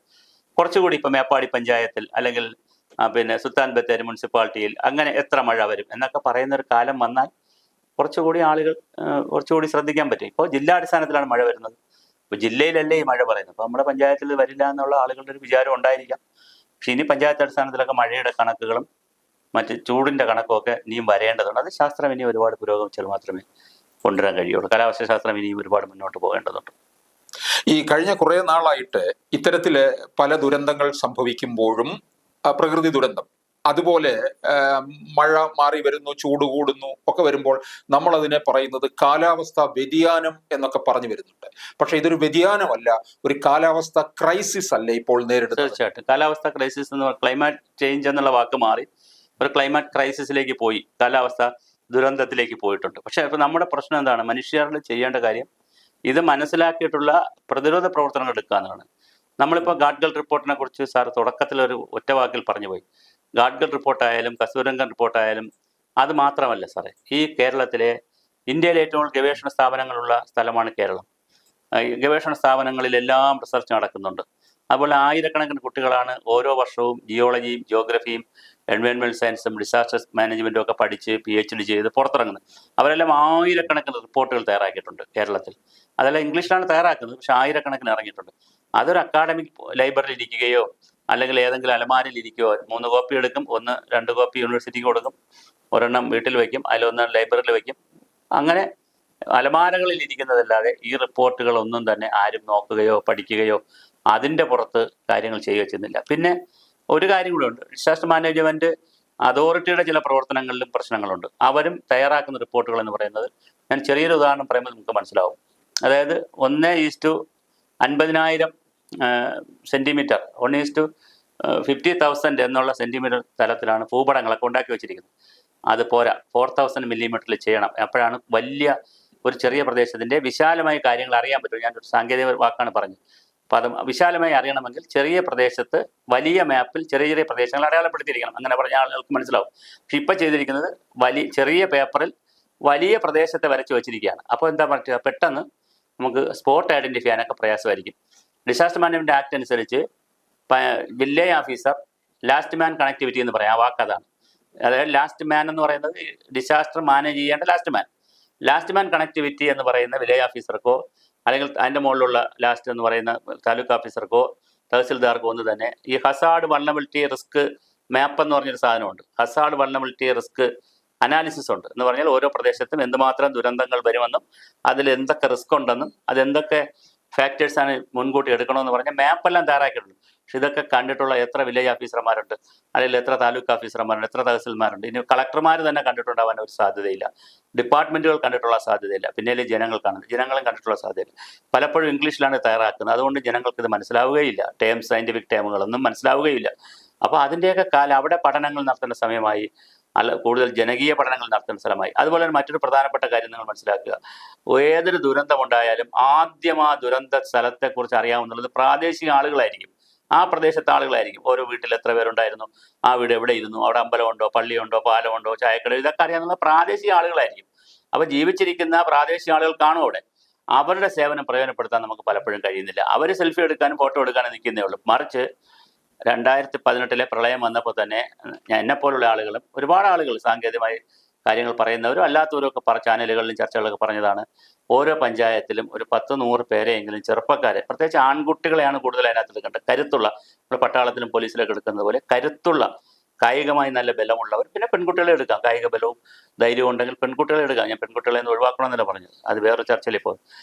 കുറച്ചുകൂടി ഇപ്പോൾ മേപ്പാടി പഞ്ചായത്തിൽ അല്ലെങ്കിൽ പിന്നെ സുൽത്താൻ ബത്തേരി മുനിസിപ്പാലിറ്റിയിൽ അങ്ങനെ എത്ര മഴ വരും എന്നൊക്കെ പറയുന്നൊരു കാലം വന്നാൽ കുറച്ചുകൂടി ആളുകൾ കുറച്ചുകൂടി ശ്രദ്ധിക്കാൻ പറ്റും. ഇപ്പോൾ ജില്ലാ അടിസ്ഥാനത്തിലാണ് മഴ വരുന്നത്. ഇപ്പോൾ ജില്ലയിലല്ലേ ഈ മഴ പറയുന്നത്. അപ്പോൾ നമ്മുടെ പഞ്ചായത്തിൽ വരില്ല എന്നുള്ള ആളുകളുടെ ഒരു വിചാരം ഉണ്ടായിരിക്കാം. പക്ഷെ ഇനി പഞ്ചായത്ത് അടിസ്ഥാനത്തിലൊക്കെ മഴയുടെ കണക്കുകളും മറ്റ് ചൂടിൻ്റെ കണക്കും ഒക്കെ ഇനിയും വരേണ്ടതുണ്ട്. അത് ശാസ്ത്രം ഇനി ഒരുപാട് പുരോഗമിച്ചാൽ മാത്രമേ കൊണ്ടുവരാൻ കഴിയുള്ളൂ. കാലാവസ്ഥാ ശാസ്ത്രം ഇനിയും ഒരുപാട് മുന്നോട്ട് പോകേണ്ടതുണ്ട്. ഈ കഴിഞ്ഞ കുറേ നാളായിട്ട് ഇത്തരത്തില് പല ദുരന്തങ്ങൾ സംഭവിക്കുമ്പോഴും പ്രകൃതി ദുരന്തം അതുപോലെ മഴ മാറി വരുന്നു, ചൂട് കൂടുന്നു ഒക്കെ വരുമ്പോൾ നമ്മൾ അതിനെ പറയുന്നത് കാലാവസ്ഥ വ്യതിയാനം എന്നൊക്കെ പറഞ്ഞു വരുന്നുണ്ട്. പക്ഷെ ഇതൊരു വ്യതിയാനമല്ല, ഒരു കാലാവസ്ഥ ക്രൈസിസ് അല്ലേ ഇപ്പോൾ നേരിടുന്നത്? തീർച്ചയായിട്ടും കാലാവസ്ഥ ക്രൈസിസ് എന്ന് ക്ലൈമാറ്റ് ചേഞ്ച് എന്നുള്ള വാക്ക് മാറി ഒരു ക്ലൈമാറ്റ് ക്രൈസിസിലേക്ക് പോയി, കാലാവസ്ഥ ദുരന്തത്തിലേക്ക് പോയിട്ടുണ്ട്. പക്ഷെ ഇപ്പം നമ്മുടെ പ്രശ്നം എന്താണ്? മനുഷ്യരിൽ ചെയ്യേണ്ട കാര്യം ഇത് മനസ്സിലാക്കിയിട്ടുള്ള പ്രതിരോധ പ്രവർത്തനങ്ങൾ എടുക്കുക എന്നതാണ്. നമ്മളിപ്പോൾ ഗാഡ്ഗിൽ റിപ്പോർട്ടിനെ കുറിച്ച് സാർ തുടക്കത്തിൽ ഒരു ഒറ്റവാക്കിൽ പറഞ്ഞു പോയി. ഗാഡ്ഗിൽ റിപ്പോർട്ടായാലും കസ്തൂരംഗൻ റിപ്പോർട്ടായാലും അത് മാത്രമല്ല സാറേ, ഈ കേരളത്തിലെ ഇന്ത്യയിലെ ഏറ്റവും കൂടുതൽ ഗവേഷണ സ്ഥാപനങ്ങളുള്ള സ്ഥലമാണ് കേരളം. ഗവേഷണ സ്ഥാപനങ്ങളിലെല്ലാം റിസർച്ച് നടക്കുന്നുണ്ട്. അതുപോലെ ആയിരക്കണക്കിന് കുട്ടികളാണ് ഓരോ വർഷവും ജിയോളജിയും ജിയോഗ്രഫിയും എൻവയോൺമെൻറ്റൽ സയൻസും ഡിസാസ്റ്റർ മാനേജ്മെൻറ്റും ഒക്കെ പഠിച്ച് PhD ചെയ്ത് പുറത്തിറങ്ങുന്നത്. അവരെല്ലാം ആയിരക്കണക്കിന് റിപ്പോർട്ടുകൾ തയ്യാറാക്കിയിട്ടുണ്ട് കേരളത്തിൽ. അതെല്ലാം ഇംഗ്ലീഷിലാണ് തയ്യാറാക്കുന്നത്, പക്ഷെ ആയിരക്കണക്കിന് ഇറങ്ങിയിട്ടുണ്ട്. അതൊരു അക്കാഡമിക് ലൈബ്രറിയിൽ ഇരിക്കുകയോ അല്ലെങ്കിൽ ഏതെങ്കിലും അലമാരിൽ ഇരിക്കുകയോ 3 കോപ്പി എടുക്കും, 1-2 കോപ്പി യൂണിവേഴ്സിറ്റിക്ക് കൊടുക്കും, ഒരെണ്ണം വീട്ടിൽ വയ്ക്കും, അതിലൊന്ന് ലൈബ്രറിയിൽ വയ്ക്കും. അങ്ങനെ അലമാരകളിൽ ഇരിക്കുന്നതല്ലാതെ ഈ റിപ്പോർട്ടുകളൊന്നും തന്നെ ആരും നോക്കുകയോ പഠിക്കുകയോ അതിൻ്റെ പുറത്ത് കാര്യങ്ങൾ ചെയ്യുകയോ ചെയ്യുന്നില്ല. പിന്നെ ഒരു കാര്യം കൂടെ ഉണ്ട്, ഡിസാസ്റ്റർ മാനേജ്മെൻറ്റ് അതോറിറ്റിയുടെ ചില പ്രവർത്തനങ്ങളിലും പ്രശ്നങ്ങളുണ്ട്. അവരും തയ്യാറാക്കുന്ന റിപ്പോർട്ടുകൾ എന്ന് പറയുന്നത്, ഞാൻ ചെറിയൊരു ഉദാഹരണം പറയുമ്പോൾ നമുക്ക് മനസ്സിലാവും. അതായത് 1:50,000 സെൻറ്റിമീറ്റർ, 1:50,000 എന്നുള്ള സെൻറ്റിമീറ്റർ തലത്തിലാണ് ഭൂപടങ്ങളൊക്കെ ഉണ്ടാക്കി വെച്ചിരിക്കുന്നത്. അത് പോരാ, 4,000 മില്ലിമീറ്ററിൽ ചെയ്യണം. അപ്പോഴാണ് വലിയ ഒരു ചെറിയ പ്രദേശത്തിൻ്റെ വിശാലമായ കാര്യങ്ങൾ അറിയാൻ പറ്റും. ഞാനൊരു സാങ്കേതിക വാക്കാണ് പറഞ്ഞത്. അപ്പോൾ അത് വിശാലമായി അറിയണമെങ്കിൽ ചെറിയ പ്രദേശത്ത് വലിയ മാപ്പിൽ ചെറിയ ചെറിയ പ്രദേശങ്ങൾ അടയാളപ്പെടുത്തിയിരിക്കണം. അങ്ങനെ പറഞ്ഞ ആളുകൾക്ക് മനസ്സിലാവും. പക്ഷെ ഇപ്പം ചെയ്തിരിക്കുന്നത് ചെറിയ പേപ്പറിൽ വലിയ പ്രദേശത്തെ വരച്ചു വെച്ചിരിക്കുകയാണ്. അപ്പോൾ എന്താ പറ്റുക, പെട്ടെന്ന് നമുക്ക് സ്പോട്ട് ഐഡൻറ്റിഫൈ ചെയ്യാനൊക്കെ പ്രയാസമായിരിക്കും. ഡിസാസ്റ്റർ മാനേജ്മെൻറ്റ് ആക്ട് അനുസരിച്ച് village officer last man connectivity എന്ന് പറയാം, ആ വാക്കതാണ്. അതായത് ലാസ്റ്റ് മാൻ എന്ന് പറയുന്നത് ഡിസാസ്റ്റർ മാനേജ് ചെയ്യേണ്ട ലാസ്റ്റ് മാൻ കണക്ടിവിറ്റി എന്ന് പറയുന്ന വില്ലേജ് ഓഫീസർക്കോ അല്ലെങ്കിൽ അതിൻ്റെ മുകളിലുള്ള ലാസ്റ്റ് എന്ന് പറയുന്ന താലൂക്ക് ഓഫീസർക്കോ തഹസിൽദാർക്കോ ഒന്ന് തന്നെ ഈ ഹസാർഡ് വൾണറബിലിറ്റി റിസ്ക് മാപ്പ് എന്ന് പറഞ്ഞൊരു സാധനമുണ്ട്. ഹസാർഡ് വൾണറബിലിറ്റി റിസ്ക് അനാലിസിസ് ഉണ്ട് എന്ന് പറഞ്ഞാൽ ഓരോ പ്രദേശത്തും എന്തുമാത്രം ദുരന്തങ്ങൾ വരുമെന്നും അതിൽ എന്തൊക്കെ റിസ്ക് ഉണ്ടെന്നും അതെന്തൊക്കെ ഫാക്ടേഴ്സാണ് മുൻകൂട്ടി എടുക്കണമെന്ന് പറഞ്ഞാൽ മാപ്പെല്ലാം തയ്യാറാക്കിയിട്ടുണ്ട്. പക്ഷെ ഇതൊക്കെ കണ്ടിട്ടുള്ള എത്ര വില്ലേജ് ഓഫീസർമാരുണ്ട്, അല്ലെങ്കിൽ എത്ര താലൂക്ക് ഓഫീസർമാരുണ്ട്, എത്ര തഹസിൽമാരുണ്ട്? ഇനി കളക്ടർമാർ തന്നെ കണ്ടിട്ടുണ്ടാവാൻ ഒരു സാധ്യതയില്ല, ഡിപ്പാർട്ട്മെന്റുകൾ കണ്ടിട്ടുള്ള സാധ്യതയില്ല, പിന്നെ ജനങ്ങളും കണ്ടിട്ടുള്ള സാധ്യതയില്ല. പലപ്പോഴും ഇംഗ്ലീഷിലാണ് തയ്യാറാക്കുന്നത്, അതുകൊണ്ട് ജനങ്ങൾക്ക് ഇത് മനസ്സിലാവുകയില്ല, സയന്റിഫിക് ടേമുകളൊന്നും മനസ്സിലാവുകയില്ല. അപ്പോൾ അതിൻ്റെയൊക്കെ കാലം അവിടെ പഠനങ്ങൾ നടത്തേണ്ട സമയമായി, കൂടുതൽ ജനകീയ പഠനങ്ങൾ നടത്തുന്ന സ്ഥലമായി. അതുപോലെ തന്നെ മറ്റൊരു പ്രധാനപ്പെട്ട കാര്യം നിങ്ങൾ മനസ്സിലാക്കുക, ഏതൊരു ദുരന്തമുണ്ടായാലും ആദ്യം ആ ദുരന്ത സ്ഥലത്തെക്കുറിച്ച് അറിയാവുന്നത് പ്രാദേശിക ആളുകളായിരിക്കും, ആ പ്രദേശത്തെ ആളുകളായിരിക്കും. ഓരോ വീട്ടിൽ എത്ര പേരുണ്ടായിരുന്നു, ആ വീട് എവിടെ ഇരുന്നു, അവിടെ അമ്പലമുണ്ടോ, പള്ളിയുണ്ടോ, പാലമുണ്ടോ, ചായക്കട, ഇതൊക്കെ അറിയാവുന്ന പ്രാദേശിക ആളുകളായിരിക്കും. അപ്പോൾ ജീവിച്ചിരിക്കുന്ന പ്രാദേശിക ആളുകൾ കാണും അവിടെ. അവരുടെ സേവനം പ്രയോജനപ്പെടുത്താൻ നമുക്ക് പലപ്പോഴും കഴിയുന്നില്ല. അവർ സെൽഫി എടുക്കാനും ഫോട്ടോ എടുക്കാനും നിൽക്കുന്നേ ഉള്ളൂ. മറിച്ച് 2018 പ്രളയം വന്നപ്പോൾ തന്നെ എന്നെപ്പോലുള്ള ആളുകളും ഒരുപാട് ആളുകൾ സാങ്കേതികമായി കാര്യങ്ങൾ പറയുന്നവരും അല്ലാത്തവരും ഒക്കെ ചാനലുകളിലും ചർച്ചകളൊക്കെ പറഞ്ഞതാണ്, ഓരോ പഞ്ചായത്തിലും ഒരു 10-100 പേരെയെങ്കിലും ചെറുപ്പക്കാരെ, പ്രത്യേകിച്ച് ആൺകുട്ടികളെയാണ് കൂടുതൽ അതിനകത്ത് എടുക്കേണ്ടത്, കരുത്തുള്ള, നമ്മൾ പട്ടാളത്തിലും പോലീസിലൊക്കെ എടുക്കുന്നത് പോലെ കരുത്തുള്ള, കായികമായി നല്ല ബലമുള്ളവർ, പിന്നെ പെൺകുട്ടികളെ എടുക്കാം, കായിക ബലവും ധൈര്യവും ഉണ്ടെങ്കിൽ പെൺകുട്ടികളെ എടുക്കാം. ഞാൻ പെൺകുട്ടികളെ നിന്ന് ഒഴിവാക്കണമെന്നല്ല പറഞ്ഞത്, അത് വേറെ ചർച്ചയിൽ ഇപ്പോൾ.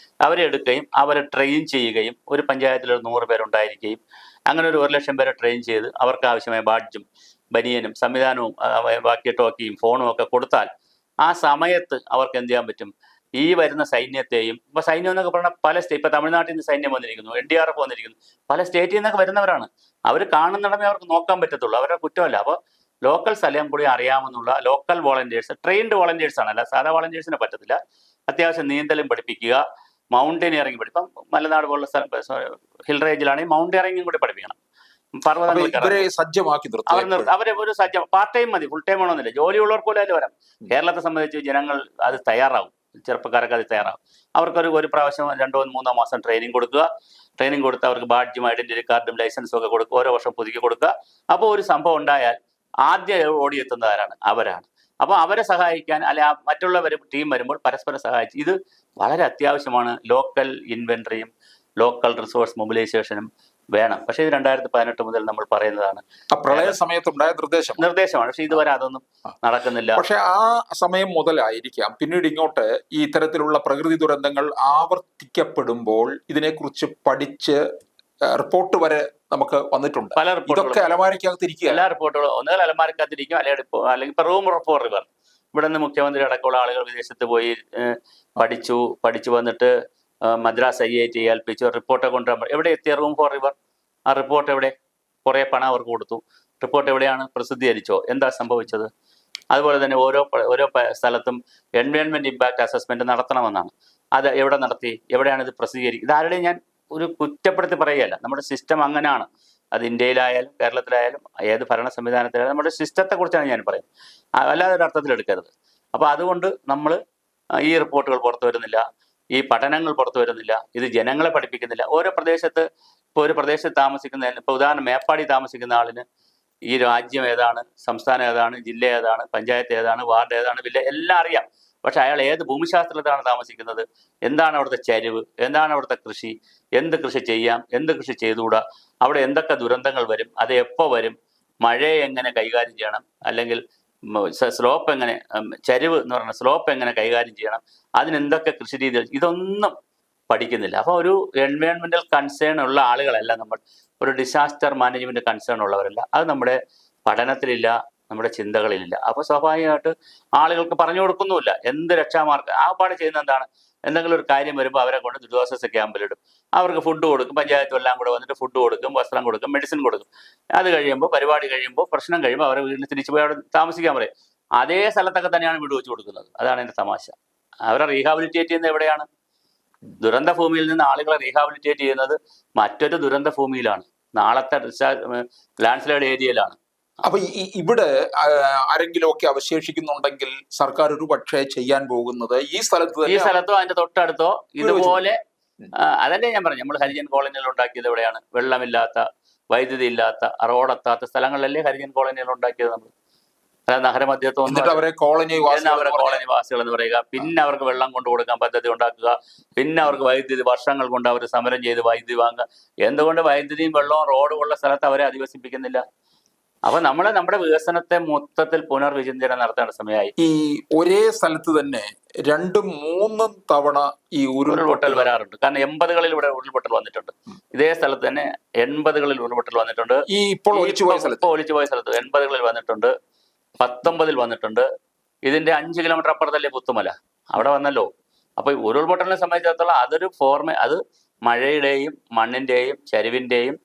അവരെ എടുക്കുകയും അവരെ ട്രെയിൻ ചെയ്യുകയും ഒരു പഞ്ചായത്തിൽ ഒരു 100 പേരുണ്ടായിരിക്കുകയും അങ്ങനെ ഒരു 1,00,000 പേരെ ട്രെയിൻ ചെയ്ത് അവർക്ക് ആവശ്യമായ ബാഡ്ജും ബനിയനും സംവിധാനവും ബാക്കി ടോക്കിയും ഫോണും ഒക്കെ കൊടുത്താൽ ആ സമയത്ത് അവർക്ക് എന്ത് ചെയ്യാൻ പറ്റും, ഈ വരുന്ന സൈന്യത്തെയും, ഇപ്പൊ സൈന്യം എന്നൊക്കെ പറഞ്ഞാൽ പല ഇപ്പൊ തമിഴ്നാട്ടിൽ നിന്ന് സൈന്യം വന്നിരിക്കുന്നു, NDRF വന്നിരിക്കുന്നു, പല സ്റ്റേറ്റിൽ നിന്നൊക്കെ വരുന്നവരാണ്. അവർ കാണുന്നിടമേ അവർക്ക് നോക്കാൻ പറ്റത്തുള്ളൂ, അവരുടെ കുറ്റമല്ല. അപ്പോൾ ലോക്കൽ സ്ഥലം കൂടി അറിയാമെന്നുള്ള ലോക്കൽ വോളണ്ടിയേഴ്സ്, ട്രെയിൻഡ് വോളണ്ടിയേഴ്സ് ആണ്, അല്ല സാധാ വോളണ്ടിയേഴ്സിനെ പറ്റത്തില്ല. അത്യാവശ്യം നീന്തലും പഠിപ്പിക്കുക, മൗണ്ടനിയറിംഗ് പഠിപ്പം, മലനാട് പോലുള്ള സ്ഥലം ഹിൽ റേഞ്ചിലാണെങ്കിൽ മൗണ്ടനിയറിംഗും കൂടി പഠിപ്പിക്കണം. സജ്ജമാക്കി അവരെ ഒരു പാർട്ട് ടൈം മതി, ഫുൾ ടൈം ആണെന്നില്ല, ജോലിയുള്ളവർക്ക് പോലും അതിൽ വരാം. കേരളത്തെ സംബന്ധിച്ച് ജനങ്ങൾ അത് തയ്യാറാവും, ചെറുപ്പക്കാരൊക്കെ അത് തയ്യാറാവും. ഒരു പ്രാവശ്യം 2-3 മാസം ട്രെയിനിങ് കൊടുക്കുക, ട്രെയിനിങ് കൊടുത്ത് അവർക്ക് ബാഡ്ജും ഐഡന്റിറ്റി കാർഡും ലൈസൻസും ഒക്കെ കൊടുക്കുക, ഓരോ വർഷം പുതുക്കി കൊടുക്കുക. അപ്പോൾ ഒരു സംഭവം ഉണ്ടായാൽ ആദ്യം ഓടിയെത്തുന്നവരാണ്, അവരാണ്. അപ്പോൾ അവരെ സഹായിക്കാൻ അല്ലെ മറ്റുള്ളവർ ടീം വരുമ്പോൾ പരസ്പരം സഹായിച്ച്, ഇത് വളരെ അത്യാവശ്യമാണ്. ലോക്കൽ ഇൻവെന്ററിയും ലോക്കൽ റിസോഴ്സ് മൊബിലൈസേഷനും വേണം. പക്ഷേ ഇത് 2018 മുതൽ നമ്മൾ പറയുന്നതാണ്, പ്രളയ സമയത്തുണ്ടായ നിർദ്ദേശമാണ്. പക്ഷെ ഇതുവരെ അതൊന്നും നടക്കുന്നില്ല. പക്ഷെ ആ സമയം മുതലായിരിക്കാം പിന്നീട് ഇങ്ങോട്ട് ഈ ഇത്തരത്തിലുള്ള പ്രകൃതി ദുരന്തങ്ങൾ ആവർത്തിക്കപ്പെടുമ്പോൾ ഇതിനെക്കുറിച്ച് പഠിച്ച് റിപ്പോർട്ട് വരെ നമുക്ക് വന്നിട്ടുണ്ട്. പല റിപ്പോർട്ടുകളും അലമാരക്കകത്തിരിക്കുക, എല്ലാ റിപ്പോർട്ടുകളും ഒന്നുകിൽ അലമാരക്കകത്തിരിക്കും, അല്ലെങ്കിൽ ഇപ്പൊ റൂം ഫോർ റിവർ, ഇവിടെ നിന്ന് മുഖ്യമന്ത്രി അടക്കമുള്ള ആളുകൾ വിദേശത്ത് പോയി പഠിച്ചു വന്നിട്ട് മദ്രാസ് IIT ഏൽപ്പിച്ചു റിപ്പോർട്ട് കൊണ്ടുവരാൻ. എവിടെ എത്തിയ റൂം ഫോർ റിവർ? ആ റിപ്പോർട്ട് എവിടെ? കുറെ പണം അവർക്ക് കൊടുത്തു, റിപ്പോർട്ട് എവിടെയാണ്? പ്രസിദ്ധീകരിച്ചോ? എന്താ സംഭവിച്ചത്? അതുപോലെ തന്നെ ഓരോ സ്ഥലത്തും എൻവയോൺമെന്റ് ഇമ്പാക്ട് അസസ്മെന്റ് നടത്തണമെന്നാണ്. അത് എവിടെ നടത്തി? എവിടെയാണ് ഇത് പ്രസിദ്ധീകരിക്കുക? ഇതാരുടെയും ഞാൻ ഒരു കുറ്റപ്പെടുത്തി പറയുകയല്ല, നമ്മുടെ സിസ്റ്റം അങ്ങനെയാണ്. അത് ഇന്ത്യയിലായാലും കേരളത്തിലായാലും ഏത് ഭരണ സംവിധാനത്തിലായാലും നമ്മുടെ സിസ്റ്റത്തെ കുറിച്ചാണ് ഞാൻ പറയുന്നത്, അല്ലാതെ ഒരു അർത്ഥത്തിൽ എടുക്കരുത്. അപ്പോൾ അതുകൊണ്ട് നമ്മൾ ഈ റിപ്പോർട്ടുകൾ പുറത്തു വരുന്നില്ല, ഈ പഠനങ്ങൾ പുറത്തു വരുന്നില്ല, ഇത് ജനങ്ങളെ പഠിപ്പിക്കുന്നില്ല. ഓരോ പ്രദേശത്ത് ഇപ്പോൾ ഒരു പ്രദേശത്ത് താമസിക്കുന്ന, ഇപ്പോൾ ഉദാഹരണം മേപ്പാടി താമസിക്കുന്ന ആളിന് ഈ രാജ്യം ഏതാണ്, സംസ്ഥാനം ഏതാണ്, ജില്ല ഏതാണ്, പഞ്ചായത്ത് ഏതാണ്, വാർഡ് ഏതാണ്, വില്ലേജ് എല്ലാം അറിയാം. പക്ഷെ അയാൾ ഏത് ഭൂമിശാസ്ത്രത്തിലാണ് താമസിക്കുന്നത്, എന്താണ് അവിടുത്തെ ചരിവ്, എന്താണ് അവിടുത്തെ കൃഷി, എന്ത് കൃഷി ചെയ്യാം, എന്ത് കൃഷി ചെയ്തുകൂടാ, അവിടെ എന്തൊക്കെ ദുരന്തങ്ങൾ വരും, അത് എപ്പോൾ വരും, മഴയെ എങ്ങനെ കൈകാര്യം ചെയ്യണം, അല്ലെങ്കിൽ സ്ലോപ്പ് എങ്ങനെ, ചരിവ് എന്ന് പറയുന്ന സ്ലോപ്പ് എങ്ങനെ കൈകാര്യം ചെയ്യണം, അതിനെന്തൊക്കെ കൃഷി രീതികൾ, ഇതൊന്നും പഠിക്കുന്നില്ല. അപ്പോൾ ഒരു എൻവയോൺമെന്റൽ കൺസേൺ ഉള്ള ആളുകളല്ല നമ്മൾ, ഒരു ഡിസാസ്റ്റർ മാനേജ്മെന്റ് കൺസേൺ ഉള്ളവരല്ല. അത് നമ്മുടെ പഠനത്തിലില്ല, നമ്മുടെ ചിന്തകളിലില്ല. അപ്പോൾ സ്വാഭാവികമായിട്ട് ആളുകൾക്ക് പറഞ്ഞു കൊടുക്കുന്നുമില്ല എന്ത് രക്ഷാമാർഗം. ആ പാട് ചെയ്യുന്ന എന്താണ്, എന്തെങ്കിലും ഒരു കാര്യം വരുമ്പോൾ അവരെ കൊണ്ട് ദുരിതാശ്വാസ ക്യാമ്പിലിടും, അവർക്ക് ഫുഡ് കൊടുക്കും, പഞ്ചായത്തും എല്ലാം കൂടെ വന്നിട്ട് ഫുഡ് കൊടുക്കും, വസ്ത്രം കൊടുക്കും, മെഡിസിൻ കൊടുക്കും. അത് കഴിയുമ്പോൾ, പരിപാടി കഴിയുമ്പോൾ, പ്രശ്നം കഴിയുമ്പോൾ അവരെ വീട്ടിൽ തിരിച്ചു പോയി അവിടെ താമസിക്കാൻ പറയും. അതേ സ്ഥലത്തൊക്കെ തന്നെയാണ് വീട് വെച്ച് കൊടുക്കുന്നത്. അതാണ് എൻ്റെ തമാശ. അവരെ റീഹാബിലിറ്റേറ്റ് ചെയ്യുന്നത് എവിടെയാണ്? ദുരന്ത ഭൂമിയിൽ നിന്ന് ആളുകളെ റീഹാബിലിറ്റേറ്റ് ചെയ്യുന്നത് മറ്റൊരു ദുരന്ത ഭൂമിയിലാണ്, നാളത്തെ ലാൻഡ് സ്ലൈഡ് ഏരിയയിലാണ്. അപ്പൊ ഇവിടെ ആരെങ്കിലും ഒക്കെ അവശേഷിക്കുന്നുണ്ടെങ്കിൽ സർക്കാർ ഒരു പക്ഷേ ചെയ്യാൻ പോകുന്നത് ഈ സ്ഥലത്ത് ഈ തന്നെ സ്ഥലത്തോ അതിന്റെ തൊട്ടടുത്തോ ഇതുപോലെ ഉം. അതല്ലേ ഞാൻ പറഞ്ഞു, നമ്മൾ ഹരിജൻ കോളനികൾ ഉണ്ടാക്കിയത് എവിടെയാണ്? വെള്ളമില്ലാത്ത, വൈദ്യുതി ഇല്ലാത്ത, റോഡെത്താത്ത സ്ഥലങ്ങളിലല്ലേ ഹരിജൻ കോളനികൾ ഉണ്ടാക്കിയത് നമ്മൾ. അതായത് നഗരമധ്യത്വം എന്നിട്ട് അവരെ കോളനി അവരെ കോളനി വാസികൾ എന്ന് പറയുക, പിന്നെ അവർക്ക് വെള്ളം കൊണ്ടു കൊടുക്കാൻ പദ്ധതി ഉണ്ടാക്കുക, പിന്നെ അവർക്ക് വൈദ്യുതി, വർഷങ്ങൾ കൊണ്ട് അവർ സമരം ചെയ്ത് വൈദ്യുതി വാങ്ങുക. എന്തുകൊണ്ട് വൈദ്യുതിയും വെള്ളവും റോഡും ഉള്ള സ്ഥലത്ത് അവരെ അധിവസിപ്പിക്കുന്നില്ല? അപ്പൊ നമ്മുടെ വികസനത്തെ മൊത്തത്തിൽ പുനർവിചിന്തനം നടത്തേണ്ട സമയമായി. ഈ ഒരേ സ്ഥലത്ത് തന്നെ 2-3 തവണ ഈ ഉരുൾപൊട്ടൽ വരാറുണ്ട്. കാരണം 80-കളിൽ ഇവിടെ ഉരുൾപൊട്ടൽ വന്നിട്ടുണ്ട്. ഇതേ സ്ഥലത്ത് തന്നെ 80-കളിൽ ഉരുൾപൊട്ടൽ വന്നിട്ടുണ്ട്. ഈ ഇപ്പോൾ ഒലിച്ചുപോയ സ്ഥലത്ത് 80-കളിൽ വന്നിട്ടുണ്ട്, 19-ൽ വന്നിട്ടുണ്ട്. ഇതിന്റെ 5 കിലോമീറ്റർ അപ്പുറത്തല്ലേ പുത്തുമല, അവിടെ വന്നല്ലോ. അപ്പൊ ഈ ഉരുൾപൊട്ടലിനെ സംബന്ധിച്ചിടത്തോളം അതൊരു അത് മഴയുടെയും മണ്ണിന്റെയും ചരിവിന്റെയും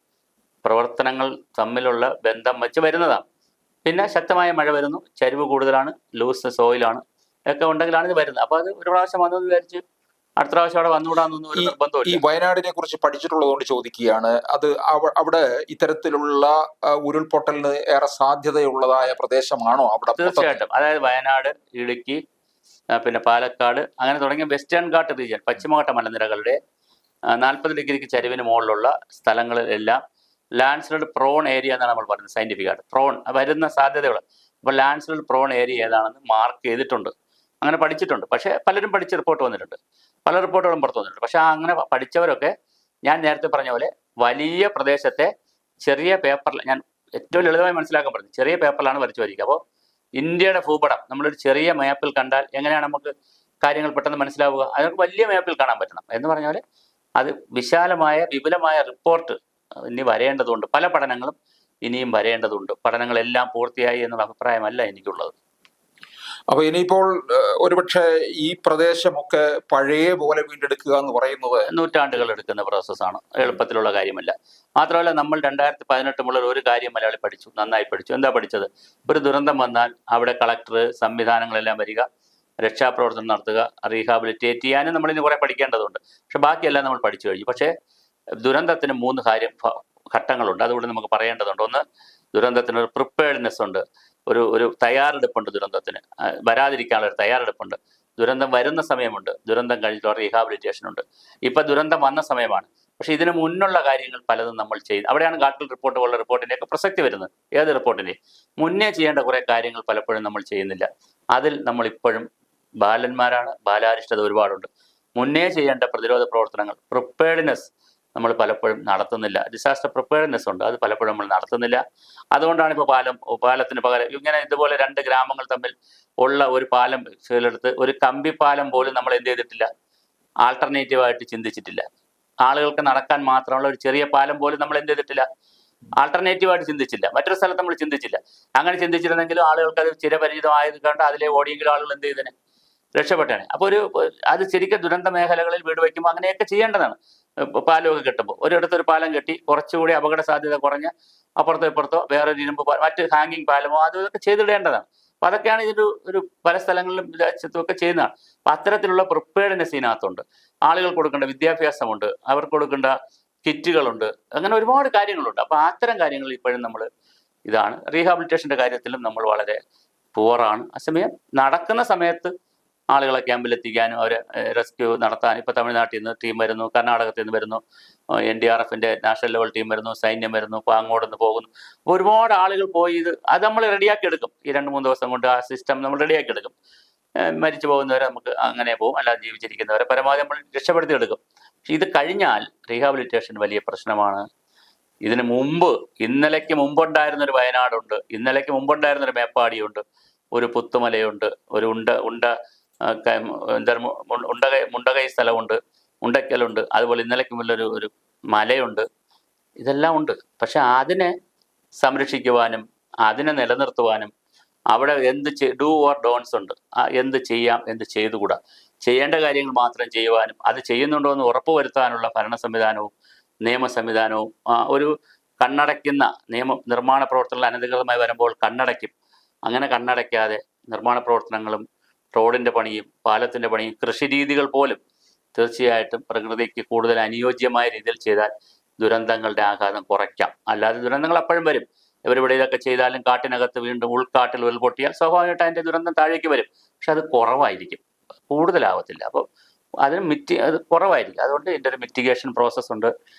പ്രവർത്തനങ്ങൾ തമ്മിലുള്ള ബന്ധം വെച്ച് വരുന്നതാണ്. പിന്നെ ശക്തമായ മഴ വരുന്നു, ചരിവ് കൂടുതലാണ്, ലൂസ് സോയിലാണ് ഒക്കെ ഉണ്ടെങ്കിലാണ് ഇത് വരുന്നത്. അപ്പൊ അത് ഒരു പ്രാവശ്യം വന്നെന്ന് വിചാരിച്ച് അടുത്ത പ്രാവശ്യം അവിടെ വന്നുകൂടാന്നൊന്നും ഒരു ഈ നിർബന്ധമില്ല. വയനാടിനെ കുറിച്ച് പഠിച്ചിട്ടുള്ളതുകൊണ്ട് ചോദിക്കുകയാണ്. അത് അവിടെ ഇത്തരത്തിലുള്ള ഉരുൾപൊട്ടലിന് ഏറെ സാധ്യതയുള്ളതായ പ്രദേശമാണോ അവിടെ? തീർച്ചയായിട്ടും. അതായത് വയനാട്, ഇടുക്കി, പിന്നെ പാലക്കാട്, അങ്ങനെ തുടങ്ങിയ വെസ്റ്റേൺ ഘാട്ട് റീജിയൻ, പശ്ചിമഘട്ട മലനിരകളുടെ 40 ഡിഗ്രിക്ക് ചരിവിന് മുകളിലുള്ള സ്ഥലങ്ങളിലെല്ലാം ലാൻഡ്സ്ലൈഡ് പ്രോൺ ഏരിയ എന്നാണ് നമ്മൾ പറയുന്നത് സയന്റിഫിക്കായിട്ട്. പ്രോൺ വരുന്ന സാധ്യതകൾ. അപ്പോൾ ലാൻഡ്സ്ലൈഡ് പ്രോൺ ഏരിയ ഏതാണെന്ന് മാർക്ക് ചെയ്തിട്ടുണ്ട്, അങ്ങനെ പഠിച്ചിട്ടുണ്ട്. പക്ഷേ പലരും പഠിച്ച് റിപ്പോർട്ട് വന്നിട്ടുണ്ട്, പല റിപ്പോർട്ടുകളും പുറത്തു വന്നിട്ടുണ്ട്. പക്ഷെ അങ്ങനെ പഠിച്ചവരൊക്കെ ഞാൻ നേരത്തെ പറഞ്ഞ പോലെ വലിയ പ്രദേശത്തെ ചെറിയ പേപ്പറിൽ, ഞാൻ ഏറ്റവും ലളിതമായി മനസ്സിലാക്കാൻ പറഞ്ഞു, ചെറിയ പേപ്പറിലാണ് വരച്ചു വരിക. അപ്പോൾ ഇന്ത്യയുടെ ഭൂപടം നമ്മളൊരു ചെറിയ മാപ്പിൽ കണ്ടാൽ എങ്ങനെയാണ് നമുക്ക് കാര്യങ്ങൾ പെട്ടെന്ന് മനസ്സിലാവുക? അതിനൊക്കെ വലിയ മാപ്പിൽ കാണാൻ പറ്റണം. എന്ന് പറഞ്ഞ പോലെ അത് വിശാലമായ വിപുലമായ റിപ്പോർട്ട് ഇനി വരേണ്ടതുണ്ട്. പല പഠനങ്ങളും ഇനിയും വരേണ്ടതുണ്ട്. പഠനങ്ങളെല്ലാം പൂർത്തിയായി എന്നുള്ള അഭിപ്രായമല്ല എനിക്കുള്ളത്. അപ്പൊ ഇനിയിപ്പോൾ ഒരുപക്ഷെ ഈ പ്രദേശമൊക്കെ പഴയ പോലെ വീണ്ടെടുക്കുക എന്ന് പറയുന്നത് നൂറ്റാണ്ടുകൾ എടുക്കുന്ന പ്രോസസ്സാണ്, എളുപ്പത്തിലുള്ള കാര്യമല്ല. മാത്രമല്ല നമ്മൾ 2018 മുതൽ ഒരു കാര്യം മലയാളി പഠിച്ചു, നന്നായി പഠിച്ചു. എന്താ പഠിച്ചത്? ഒരു ദുരന്തം വന്നാൽ അവിടെ കളക്ടർ, സംവിധാനങ്ങളെല്ലാം വരിക, രക്ഷാപ്രവർത്തനം നടത്തുക, റീഹാബിലിറ്റേറ്റ് ചെയ്യാനും നമ്മളിനി കുറെ പഠിക്കേണ്ടതുണ്ട്. പക്ഷെ ബാക്കിയെല്ലാം നമ്മൾ പഠിച്ചു കഴിഞ്ഞു. പക്ഷേ ദുരന്തത്തിന് 3 ഘട്ടങ്ങളുണ്ട്, അതുകൊണ്ട് നമുക്ക് പറയേണ്ടതുണ്ട്. ഒന്ന്, ദുരന്തത്തിന് ഒരു പ്രിപ്പയർഡ്നെസ് ഉണ്ട്, ഒരു തയ്യാറെടുപ്പുണ്ട്. ദുരന്തത്തിന് വരാതിരിക്കാനുള്ള ഒരു തയ്യാറെടുപ്പുണ്ട്. ദുരന്തം വരുന്ന സമയമുണ്ട്, ദുരന്തം കഴിഞ്ഞിട്ടുള്ള റീഹാബിലിറ്റേഷൻ ഉണ്ട്. ഇപ്പം ദുരന്തം വന്ന സമയമാണ്. പക്ഷേ ഇതിന് മുന്നുള്ള കാര്യങ്ങൾ പലതും നമ്മൾ ചെയ്ത്, അവിടെയാണ് ഗാഡ്ഗിൽ റിപ്പോർട്ട് പോലുള്ള റിപ്പോർട്ടിൻ്റെയൊക്കെ പ്രസക്തി വരുന്നത്. ഏത് റിപ്പോർട്ടിൻ്റെ മുന്നേ ചെയ്യേണ്ട കുറേ കാര്യങ്ങൾ പലപ്പോഴും നമ്മൾ ചെയ്യുന്നില്ല. അതിൽ നമ്മളിപ്പോഴും ബാലന്മാരാണ്, ബാലാരിഷ്ടത ഒരുപാടുണ്ട്. മുന്നേ ചെയ്യേണ്ട പ്രതിരോധ പ്രവർത്തനങ്ങൾ, പ്രിപ്പയർഡ്നെസ് നമ്മൾ പലപ്പോഴും നടത്തുന്നില്ല. ഡിസാസ്റ്റർ പ്രിപ്പയർഡ്നെസ് ഉണ്ട്, അത് പലപ്പോഴും നമ്മൾ നടത്തുന്നില്ല. അതുകൊണ്ടാണ് ഇപ്പോൾ പാലത്തിന് പകരം ഇങ്ങനെ ഇതുപോലെ 2 ഗ്രാമങ്ങൾ തമ്മിൽ ഉള്ള ഒരു പാലം എടുത്ത് ഒരു കമ്പിപ്പാലം പോലും നമ്മൾ എന്ത് ചെയ്തിട്ടില്ല, ആൾട്ടർനേറ്റീവായിട്ട് ചിന്തിച്ചിട്ടില്ല. ആളുകൾക്ക് നടക്കാൻ മാത്രമുള്ള ഒരു ചെറിയ പാലം പോലും നമ്മൾ എന്ത് ചെയ്തിട്ടില്ല, ആൾട്ടർനേറ്റീവായിട്ട് ചിന്തിച്ചില്ല. മറ്റൊരു സ്ഥലത്ത് നമ്മൾ ചിന്തിച്ചില്ല. അങ്ങനെ ചിന്തിച്ചിരുന്നെങ്കിലും ആളുകൾക്ക് അത് ചിരപരിചിതമായത് കൊണ്ട് അതിലെ ഓടിയെങ്കിലും ആളുകൾ എന്ത് ചെയ്തേനെ, രക്ഷപ്പെട്ടാണ്. അപ്പോൾ അത് ശരിക്കും ദുരന്ത മേഖലകളിൽ വീട് വയ്ക്കുമ്പോൾ അങ്ങനെയൊക്കെ ചെയ്യേണ്ടതാണ്. പാലമൊക്കെ കെട്ടുമ്പോൾ ഒരിടത്തൊരു പാലം കെട്ടി കുറച്ചുകൂടി അപകട സാധ്യത കുറഞ്ഞ അപ്പുറത്തോ ഇപ്പുറത്തോ വേറൊരു ഇരുമ്പ് മറ്റ് ഹാങ്ങിങ് പാലമോ അതൊക്കെ ചെയ്തിടേണ്ടതാണ്. അപ്പം അതൊക്കെയാണ് ഒരു പല സ്ഥലങ്ങളിലും രാജ്യത്തുമൊക്കെ ചെയ്യുന്നതാണ്. അപ്പം അത്തരത്തിലുള്ള പ്രിപ്പയർഡ്നെസ് ഇതിനകത്തുണ്ട്. ആളുകൾ കൊടുക്കേണ്ട വിദ്യാഭ്യാസമുണ്ട്, അവർക്ക് കൊടുക്കേണ്ട കിറ്റുകളുണ്ട്, അങ്ങനെ ഒരുപാട് കാര്യങ്ങളുണ്ട്. അപ്പം അത്തരം കാര്യങ്ങൾ ഇപ്പോഴും നമ്മൾ ഇതാണ്. റീഹാബിലിറ്റേഷൻ്റെ കാര്യത്തിലും നമ്മൾ വളരെ പുവറാണ്. അസമയം നടക്കുന്ന സമയത്ത് ആളുകളെ ക്യാമ്പിലെത്തിക്കാനും അവരെ റെസ്ക്യൂ നടത്താനും ഇപ്പോൾ തമിഴ്നാട്ടിൽ നിന്ന് ടീം വരുന്നു, കർണാടകത്തിൽ നിന്ന് വരുന്നു, NDRFൻ്റെ നാഷണൽ ലെവൽ ടീം വരുന്നു, സൈന്യം വരുന്നു, ഇപ്പോൾ അങ്ങോട്ട് നിന്ന് പോകുന്നു. അപ്പോൾ ഒരുപാട് ആളുകൾ പോയി അത് നമ്മൾ റെഡിയാക്കി എടുക്കും. ഈ 2-3 ദിവസം കൊണ്ട് ആ സിസ്റ്റം നമ്മൾ റെഡിയാക്കി എടുക്കും. മരിച്ചു പോകുന്നവരെ നമുക്ക് അങ്ങനെ പോകും, അല്ലാതെ ജീവിച്ചിരിക്കുന്നവരെ പരമാവധി നമ്മൾ രക്ഷപ്പെടുത്തി എടുക്കും. പക്ഷെ ഇത് കഴിഞ്ഞാൽ റീഹാബിലിറ്റേഷൻ വലിയ പ്രശ്നമാണ്. ഇതിന് മുമ്പ്, ഇന്നലേക്ക് മുമ്പുണ്ടായിരുന്നൊരു വയനാടുണ്ട്, ഇന്നലേക്ക് മുമ്പുണ്ടായിരുന്നൊരു മേപ്പാടിയുണ്ട്, ഒരു പുത്തുമലയുണ്ട്, ഒരു മുണ്ടകൈ സ്ഥലമുണ്ട്, മുണ്ടയ്ക്കലുണ്ട്, അതുപോലെ ഇന്നലേക്ക് മുല്ലൊരു മലയുണ്ട്. ഇതെല്ലാം ഉണ്ട്. പക്ഷെ അതിനെ സംരക്ഷിക്കുവാനും അതിനെ നിലനിർത്തുവാനും അവിടെ ഡു ഓർ ഡോൺസ് ഉണ്ട്. എന്ത് ചെയ്യാം, എന്ത് ചെയ്തുകൂടാ, ചെയ്യേണ്ട കാര്യങ്ങൾ മാത്രം ചെയ്യുവാനും അത് ചെയ്യുന്നുണ്ടോ എന്ന് ഉറപ്പുവരുത്താനുള്ള ഭരണ സംവിധാനവും നിയമ സംവിധാനവും ഒരു കണ്ണടയ്ക്കുന്ന നിർമ്മാണ പ്രവർത്തനങ്ങൾ അനധികൃതമായി വരുമ്പോൾ കണ്ണടയ്ക്കും. അങ്ങനെ കണ്ണടയ്ക്കാതെ നിർമ്മാണ പ്രവർത്തനങ്ങളും റോഡിൻ്റെ പണിയും പാലത്തിൻ്റെ പണിയും കൃഷി രീതികൾ പോലും തീർച്ചയായിട്ടും പ്രകൃതിക്ക് കൂടുതൽ അനുയോജ്യമായ രീതിയിൽ ചെയ്താൽ ദുരന്തങ്ങളുടെ ആഘാതം കുറയ്ക്കാം. അല്ലാതെ ദുരന്തങ്ങൾ അപ്പോഴും വരും. ഇവരിവിടെ ഇതൊക്കെ ചെയ്താലും കാട്ടിനകത്ത് വീണ്ടും ഉൾക്കാട്ടിൽ ഉരുൾപൊട്ടിയാൽ സ്വാഭാവികമായിട്ട് അതിൻ്റെ ദുരന്തം താഴേക്ക് വരും. പക്ഷെ അത് കുറവായിരിക്കും, കൂടുതലാവത്തില്ല. അപ്പോൾ അത് കുറവായിരിക്കും. അതുകൊണ്ട് ഇതിൻ്റെ ഒരു മിറ്റിഗേഷൻ പ്രോസസ്സ് ഉണ്ട്.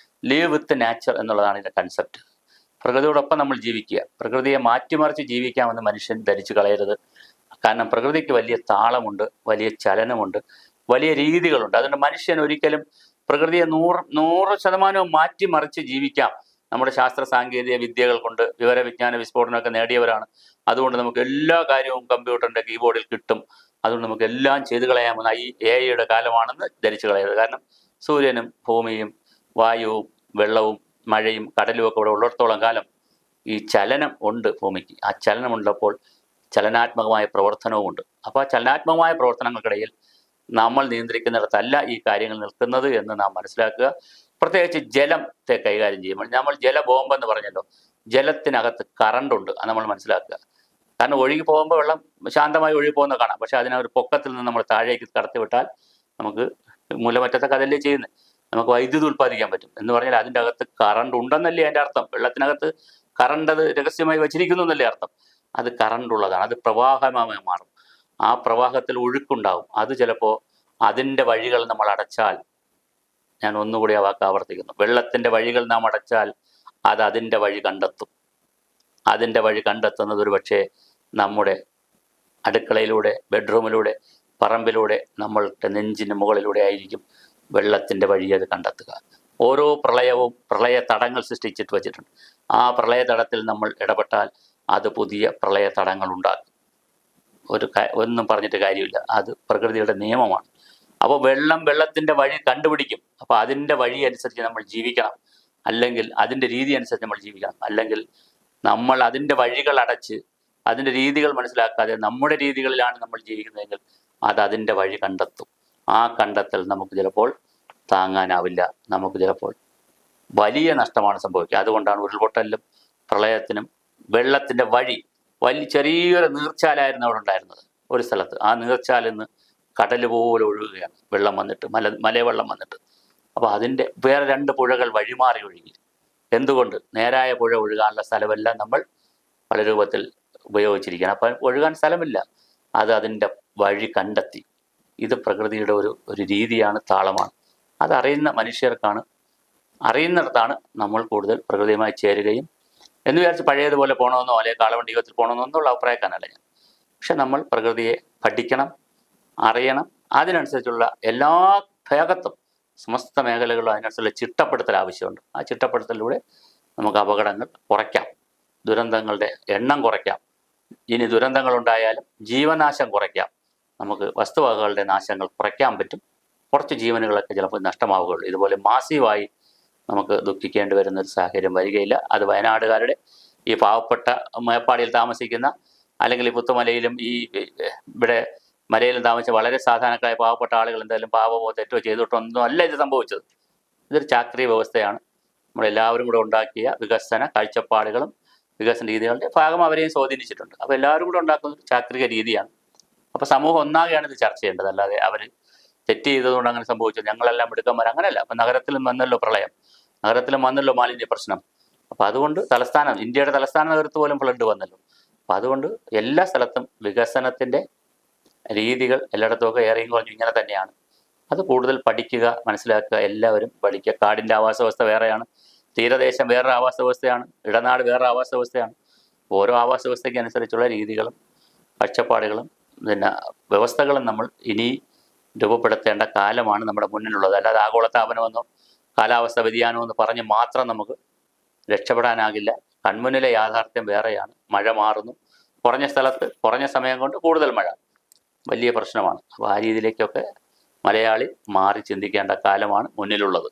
ലീവ് വിത്ത് നാച്ചർ എന്നുള്ളതാണ് ഇതിൻ്റെ കൺസെപ്റ്റ്. പ്രകൃതിയോടൊപ്പം നമ്മൾ ജീവിക്കുക, പ്രകൃതിയെ മാറ്റിമറിച്ച് ജീവിക്കാമെന്ന് മനുഷ്യൻ ധരിച്ചു കളയരുത്. കാരണം പ്രകൃതിക്ക് വലിയ താളമുണ്ട്, വലിയ ചലനമുണ്ട്, വലിയ രീതികളുണ്ട്. അതുകൊണ്ട് മനുഷ്യൻ ഒരിക്കലും പ്രകൃതിയെ 100% മാറ്റിമറിച്ച് ജീവിക്കാം. നമ്മുടെ ശാസ്ത്ര സാങ്കേതിക വിദ്യകൾ കൊണ്ട് വിവരവിജ്ഞാന വിസ്ഫോടനമൊക്കെ നേടിയവരാണ്. അതുകൊണ്ട് നമുക്ക് എല്ലാ കാര്യവും കമ്പ്യൂട്ടറിൻ്റെ കീബോർഡിൽ കിട്ടും. അതുകൊണ്ട് നമുക്ക് എല്ലാം ചെയ്തു കളയാമെന്ന് ഈ AI കാലമാണെന്ന് ധരിച്ചു കളയരുത്. കാരണം സൂര്യനും ഭൂമിയും വായുവും വെള്ളവും മഴയും കടലും ഒക്കെ ഇവിടെ ഉള്ളിടത്തോളം കാലം ഈ ചലനം ഉണ്ട് ഭൂമിക്ക്. ആ ചലനമുള്ളപ്പോൾ ചലനാത്മകമായ പ്രവർത്തനവും ഉണ്ട്. അപ്പോൾ ആ ചലനാത്മകമായ പ്രവർത്തനങ്ങൾക്കിടയിൽ നമ്മൾ നിയന്ത്രിക്കുന്നിടത്തല്ല ഈ കാര്യങ്ങൾ നിൽക്കുന്നത് എന്ന് നാം മനസ്സിലാക്കുക. പ്രത്യേകിച്ച് ജലത്തെ കൈകാര്യം ചെയ്യുമ്പോൾ നമ്മൾ ജലബോംബെന്ന് പറഞ്ഞല്ലോ, ജലത്തിനകത്ത് കറണ്ടുണ്ട്, അത് നമ്മൾ മനസ്സിലാക്കുക. കാരണം ഒഴുകി പോകുമ്പോൾ വെള്ളം ശാന്തമായി ഒഴുകി പോകുന്ന കാണാം. പക്ഷെ അതിനൊരു പൊക്കത്തിൽ നിന്ന് നമ്മൾ താഴേക്ക് കടത്തിവിട്ടാൽ നമുക്ക് മൂലമറ്റത്തൊക്കെ അതല്ലേ ചെയ്യുന്നത്, നമുക്ക് വൈദ്യുതി ഉൽപ്പാദിക്കാൻ പറ്റും. എന്ന് പറഞ്ഞാൽ അതിൻ്റെ അകത്ത് കറണ്ട് ഉണ്ടെന്നല്ലേ അതിൻ്റെ അർത്ഥം. വെള്ളത്തിനകത്ത് കറണ്ട് അത് രഹസ്യമായി വച്ചിരിക്കുന്നു എന്നല്ലേ അർത്ഥം. അത് കറണ്ടുള്ളതാണ്, അത് പ്രവാഹമായി മാറും. ആ പ്രവാഹത്തിൽ ഒഴുക്കുണ്ടാവും. അത് ചിലപ്പോൾ അതിൻ്റെ വഴികൾ നമ്മൾ അടച്ചാൽ, ഞാൻ ഒന്നുകൂടി ആ വാക്ക് ആവർത്തിക്കുന്നു, വെള്ളത്തിൻ്റെ വഴികൾ നാം അടച്ചാൽ അത് അതിൻ്റെ വഴി കണ്ടെത്തും. അതിൻ്റെ വഴി കണ്ടെത്തുന്നത് ഒരു പക്ഷേ നമ്മുടെ അടുക്കളയിലൂടെ, ബെഡ്റൂമിലൂടെ, പറമ്പിലൂടെ, നമ്മളുടെ നെഞ്ചിന് മുകളിലൂടെ ആയിരിക്കും വെള്ളത്തിൻ്റെ വഴി അത് കണ്ടെത്തുക. ഓരോ പ്രളയവും പ്രളയ തടങ്ങൾ സൃഷ്ടിച്ചിട്ട് വച്ചിട്ടുണ്ട്. ആ പ്രളയ തടത്തിൽ നമ്മൾ ഇടപെട്ടാൽ അത് പുതിയ പ്രളയ തടങ്ങൾ ഉണ്ടാക്കും. ഒന്നും പറഞ്ഞിട്ട് കാര്യമില്ല, അത് പ്രകൃതിയുടെ നിയമമാണ്. അപ്പോൾ വെള്ളത്തിൻ്റെ വഴി കണ്ടുപിടിക്കും. അപ്പോൾ അതിൻ്റെ വഴി അനുസരിച്ച് നമ്മൾ ജീവിക്കണം, അല്ലെങ്കിൽ അതിൻ്റെ രീതി അനുസരിച്ച് നമ്മൾ ജീവിക്കണം. അല്ലെങ്കിൽ നമ്മൾ അതിൻ്റെ വഴികൾ അടച്ച് അതിൻ്റെ രീതികൾ മനസ്സിലാക്കാതെ നമ്മുടെ രീതികളിലാണ് നമ്മൾ ജീവിക്കുന്നതെങ്കിൽ അത് അതിൻ്റെ വഴി കണ്ടെത്തും. ആ കണ്ടെത്തൽ നമുക്ക് ചിലപ്പോൾ താങ്ങാനാവില്ല, നമുക്ക് ചിലപ്പോൾ വലിയ നഷ്ടമാണ് സംഭവിക്കുക. അതുകൊണ്ടാണ് ഉരുൾപൊട്ടലിലും പ്രളയത്തിനും വെള്ളത്തിൻ്റെ വഴി ചെറിയൊരു നീർച്ചാലായിരുന്നു അവിടെ ഉണ്ടായിരുന്നത് ഒരു സ്ഥലത്ത്. ആ നീർച്ചാലിൽ നിന്ന് കടൽ പോലെ ഒഴുകുകയാണ് വെള്ളം വന്നിട്ട്, മലവെള്ളം വന്നിട്ട്. അപ്പോൾ അതിൻ്റെ വേറെ 2 പുഴകൾ വഴിമാറി ഒഴുകി. എന്തുകൊണ്ട്? നേരായ പുഴ ഒഴുകാനുള്ള സ്ഥലമെല്ലാം നമ്മൾ പല രൂപത്തിൽ ഉപയോഗിച്ചിരിക്കുകയാണ്. അപ്പം ഒഴുകാൻ സ്ഥലമില്ല, അത് അതിൻ്റെ വഴി കണ്ടെത്തി. ഇത് പ്രകൃതിയുടെ ഒരു രീതിയാണ്, താളമാണ്. അതറിയുന്ന മനുഷ്യർക്കാണ്, അറിയുന്നിടത്താണ് നമ്മൾ കൂടുതൽ പ്രകൃതിയുമായി ചേരുകയും. എന്ന് വിചാരിച്ച് പഴയതുപോലെ പോകണമെന്നോ അല്ലെങ്കിൽ കാളവണ്ടി യുഗത്തിൽ പോകണമെന്നോ എന്നുള്ള അഭിപ്രായക്കാരനല്ല ഞാൻ. പക്ഷെ നമ്മൾ പ്രകൃതിയെ പഠിക്കണം, അറിയണം. അതിനനുസരിച്ചുള്ള എല്ലാ ഭാഗത്തും സമസ്ത മേഖലകളിലും അതിനനുസരിച്ചുള്ള ചിട്ടപ്പെടുത്തൽ ആവശ്യമുണ്ട്. ആ ചിട്ടപ്പെടുത്തലിലൂടെ നമുക്ക് അപകടങ്ങൾ കുറയ്ക്കാം, ദുരന്തങ്ങളുടെ എണ്ണം കുറയ്ക്കാം. ഇനി ദുരന്തങ്ങളുണ്ടായാലും ജീവനാശം കുറയ്ക്കാം. നമുക്ക് വസ്തുവകകളുടെ നാശങ്ങൾ കുറയ്ക്കാൻ പറ്റും. കുറച്ച് ജീവനുകളൊക്കെ ചിലപ്പോൾ നഷ്ടമാവുകയുള്ളൂ. ഇതുപോലെ മാസീവായി നമുക്ക് ദുഃഖിക്കേണ്ടി വരുന്ന ഒരു സാഹചര്യം വരികയില്ല. അത് വയനാടുകാരുടെ, ഈ പാവപ്പെട്ട മേപ്പാടിയിൽ താമസിക്കുന്ന, അല്ലെങ്കിൽ ഈ പുത്തുമലയിലും ഈ ഇവിടെ മലയിലും താമസിച്ച വളരെ സാധാരണക്കാരായ പാവപ്പെട്ട ആളുകൾ എന്തായാലും പാവമോ തെറ്റോ ചെയ്തിട്ടൊന്നും അല്ല ഇത് സംഭവിച്ചത്. ഇതൊരു ചാക്രിക വ്യവസ്ഥയാണ്. നമ്മളെല്ലാവരും കൂടെ ഉണ്ടാക്കിയ വികസന കാഴ്ചപ്പാടുകളും വികസന രീതികളുടെ ഭാഗം അവരെയും സ്വാധീനിച്ചിട്ടുണ്ട്. അപ്പോൾ എല്ലാവരും കൂടെ ഉണ്ടാക്കുന്ന ഒരു ചാക്രിക രീതിയാണ്. അപ്പോൾ സമൂഹം ഒന്നാകെയാണ് ഇത് ചർച്ച ചെയ്യേണ്ടത്. അല്ലാതെ അവർ തെറ്റ് ചെയ്തതുകൊണ്ട് അങ്ങനെ സംഭവിച്ചു, ഞങ്ങളെല്ലാം എടുക്കാൻ അങ്ങനെയല്ല. അപ്പം നഗരത്തിലും വന്നല്ലോ പ്രളയം, നഗരത്തിലും വന്നല്ലോ മാലിന്യ പ്രശ്നം. അപ്പോൾ അതുകൊണ്ട് ഇന്ത്യയുടെ തലസ്ഥാന നഗരത്ത് പോലും ഫ്ലഡ് വന്നല്ലോ. അപ്പോൾ അതുകൊണ്ട് എല്ലാ സ്ഥലത്തും വികസനത്തിൻ്റെ രീതികൾ എല്ലായിടത്തുമൊക്കെ ഏറെയും കുറഞ്ഞു ഇങ്ങനെ തന്നെയാണ്. അത് കൂടുതൽ പഠിക്കുക, മനസ്സിലാക്കുക, എല്ലാവരും പഠിക്കുക. കാടിൻ്റെ ആവാസ വ്യവസ്ഥ വേറെയാണ്, തീരദേശം വേറൊരു ആവാസ വ്യവസ്ഥയാണ്, ഇടനാട് വേറൊരു ആവാസ വ്യവസ്ഥയാണ്. ഓരോ ആവാസ വ്യവസ്ഥയ്ക്ക് അനുസരിച്ചുള്ള രീതികളും കാഴ്ചപ്പാടുകളും വ്യവസ്ഥകളും നമ്മൾ ഇനി രൂപപ്പെടുത്തേണ്ട കാലമാണ് നമ്മുടെ മുന്നിലുള്ളത്. അല്ലാതെ ആഗോളതാപനമെന്നോ കാലാവസ്ഥ വ്യതിയാനമെന്ന് പറഞ്ഞ് മാത്രം നമുക്ക് രക്ഷപ്പെടാനാകില്ല. കൺമുന്നിലെ യാഥാർത്ഥ്യം വേറെയാണ്. മഴ മാറുന്നു, കുറഞ്ഞ സ്ഥലത്ത് കുറഞ്ഞ സമയം കൊണ്ട് കൂടുതൽ മഴ, വലിയ പ്രശ്നമാണ്. അപ്പോൾ ആ രീതിയിലേക്കൊക്കെ മലയാളി മാറി ചിന്തിക്കേണ്ട കാലമാണ് മുന്നിലുള്ളത്.